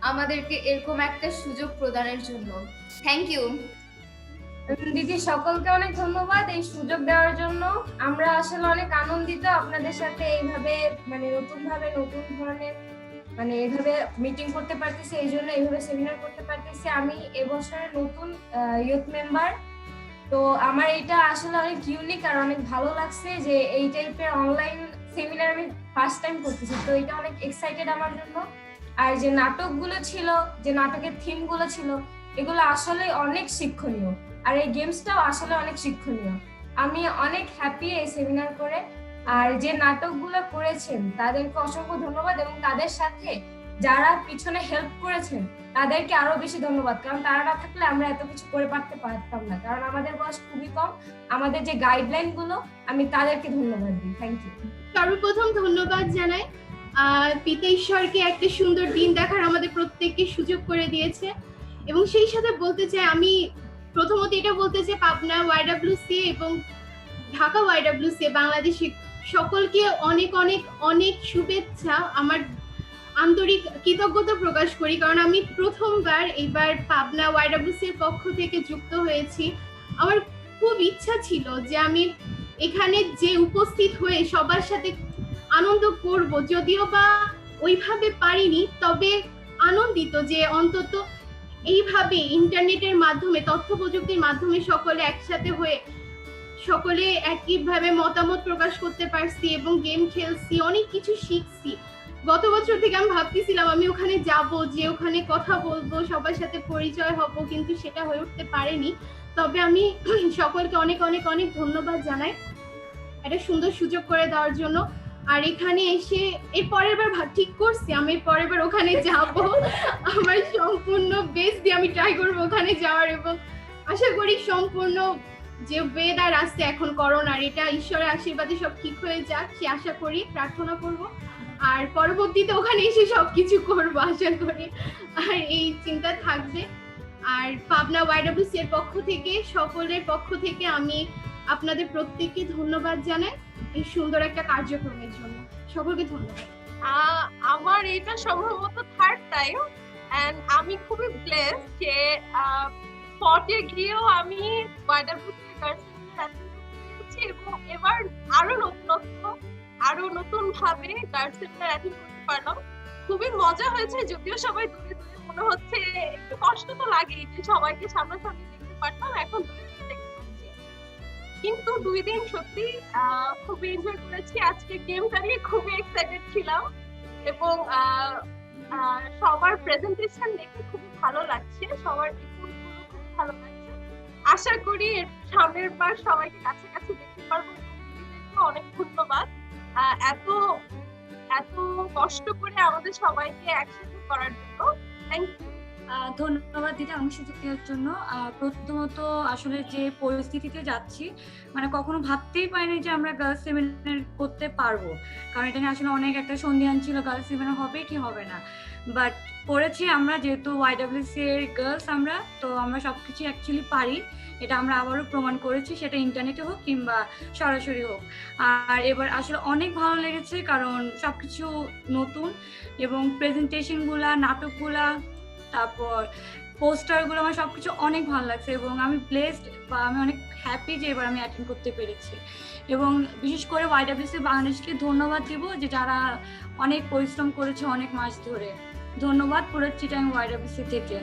আমাদেরকে এরকম একটা সুযোগ প্রদানের জন্য। থ্যাংক ইউ দিদি, সকলকে অনেক ধন্যবাদ এই সুযোগ দেওয়ার জন্য। আমরা আসলে অনেক আনন্দিত আপনাদের সাথে এইভাবে নতুন ধরনের এইভাবে মিটিং করতে পারতেছি, এই জন্য এইভাবে সেমিনার করতে পারতেছি। আমি এবছরের নতুন ইউথ মেম্বার, তো আমার এটা আসলে অনেক ইউনিক আর অনেক ভালো লাগছে যে এই টাইপের অনলাইন সেমিনার আমি ফার্স্ট টাইম করতেছি। তো এটা অনেক এক্সাইটেড আমার জন্য। আর যে নাটকগুলো ছিল, যে নাটকের থিমগুলো ছিল, এগুলো আসলে অনেক শিক্ষণীয়, আর এই গেমসটাও আসলে অনেক শিক্ষণীয়। আমি অনেক হ্যাপি এই সেমিনার করে। আর যে নাটকগুলো করেছেন তাদেরকে অসংখ্য ধন্যবাদ, এবং তাদের সাথে যারা পিছনে হেল্প করেছেন তাদেরকে আরো বেশি ধন্যবাদ, কারণ তারা না থাকলে আমরা এত কিছু করে পারতাম না, কারণ আমাদের বয়স খুবই কম। আমাদের যে গাইডলাইন গুলো, আমি তাদেরকে ধন্যবাদ দিই। Thank you. সর্বপ্রথম ধন্যবাদ জানাই পিতা ঈশ্বরকে একটা সুন্দর দিন দেখার আমাদের প্রত্যেককে সুযোগ করে দিয়েছে। এবং সেই সাথে বলতে চাই, আমি প্রথমত এটা বলতে চাই পাবনা YWC এবং ঢাকা YWC বাংলাদেশি সকলকে অনেক অনেক অনেক শুভেচ্ছা। আমার আন্তরিক কৃতজ্ঞতা প্রকাশ করি, কারণ আমি প্রথমবার এইবার পাবনা YWC এর পক্ষ থেকে যুক্ত হয়েছি। আমার খুব ইচ্ছা ছিল যে আমি এখানে যে উপস্থিত হয়ে সবার সাথে আনন্দ করব, যদিও বা ওইভাবে পারিনি, তবে আনন্দিত যে অন্তত এইভাবে ইন্টারনেটের মাধ্যমে, তথ্য প্রযুক্তির মাধ্যমে সকলে একসাথে হয়ে সকলে একইভাবে মতামত প্রকাশ করতে পারছি এবং গেম খেলছি, অনেক কিছু শিখছি। গত বছর থেকে আমি ভাবতেছিলাম আমি ওখানে যাব, যে ওখানে কথা বলবো, সবার সাথে পরিচয় হব, কিন্তু সেটা হয়ে উঠতে পারেনি। তবে আমি সকলকে অনেক অনেক অনেক ধন্যবাদ জানাই একটা সুন্দর সুযোগ করে দেওয়ার জন্য। আর এখানে এসে এর পরের বার ঠিক করছি আমি পরের বার ওখানে যাব, আমার সম্পূর্ণ বেস্ট দিয়ে আমি ট্রাই করবো ওখানে যাওয়ার, এবং আশা করি সম্পূর্ণ যে ওয়েদার আসছে এখন করোনার, এটা ঈশ্বরের আশীর্বাদে সব ঠিক হয়ে যাক, সে আশা করি, প্রার্থনা করব। আর পরবর্তীতে ওখানে এসে সবকিছু করবো আশা করি, আর এই চিন্তা থাকবে। আর পাবনা YWC এর পক্ষ থেকে, সকলের পক্ষ থেকে আমি আপনাদের প্রত্যেককে ধন্যবাদ জানাই এই সুন্দর একটা কার্যক্রমের জন্য। সকলকে ধন্যবাদ। আমার এটা সম্ভবত থার্ড টাইম, এন্ড আমি খুবই ব্লেসড যে স্পটে গিয়েও আমি YWC এবং এবার আরো নতুন ভাবে সেমিনার অ্যাটেন্ড করতে পারলাম। খুবই মজা হয়েছে, যদিও সবাই দূরে দূরে, মনে হচ্ছে একটু কষ্ট তো লাগেই যে সবাইকে সামনাসামনি দেখতে পারতাম, এখন দূরে দূরে দেখতে পাচ্ছি। কিন্তু 2 দিন সত্যি খুবই এনজয় করেছি। আজকে গেমটা নিয়ে খুবই এক্সাইটেড ছিলাম, এবং সবার প্রেজেন্টেশন দেখে খুবই ভালো লাগছে, সবার খুব ভালো লাগছে। আশা করি সামনের বার সবাইকে কাছাকাছি দেখতে পারবো। অনেক ধন্যবাদ এত কষ্ট করে আমাদের সবাইকে একসাথে করার জন্য। Thank you. ধন্যবাদ দিদি আমার সুযোগ দেওয়ার জন্য। প্রথমত আসলে যে পরিস্থিতিতে যাচ্ছি, কখনো ভাবতেই পারিনি যে আমরা গার্লস সেমিনার করতে পারবো, কারণ এটা নিয়ে আসলে অনেক একটা সন্দেহান ছিল, গার্লস সেমিনার হবে কি হবে না, বাট করেছি আমরা, যেহেতু YWC এর গার্লস আমরা, তো আমরা সবকিছু অ্যাকচুয়ালি পারি, এটা আমরা আবারও প্রমাণ করেছি, সেটা ইন্টারনেটে হোক কিংবা সরাসরি হোক। আর এবার আসলে অনেক ভালো লেগেছে, কারণ সবকিছু নতুন, এবং প্রেজেন্টেশনগুলা, নাটকগুলা তারপর পোস্টারগুলো, আমার সবকিছু অনেক ভালো লাগছে এবং আমি ব্লেসড বা আমি অনেক হ্যাপি যে এবার আমি অ্যাটেন্ড করতে পেরেছি। এবং বিশেষ করে YWC বাংলাদেশকে ধন্যবাদ দিব যে যারা অনেক পরিশ্রম করেছে অনেক মাস ধরে। ধন্যবাদ পুরো চিটাং YWC থেকে।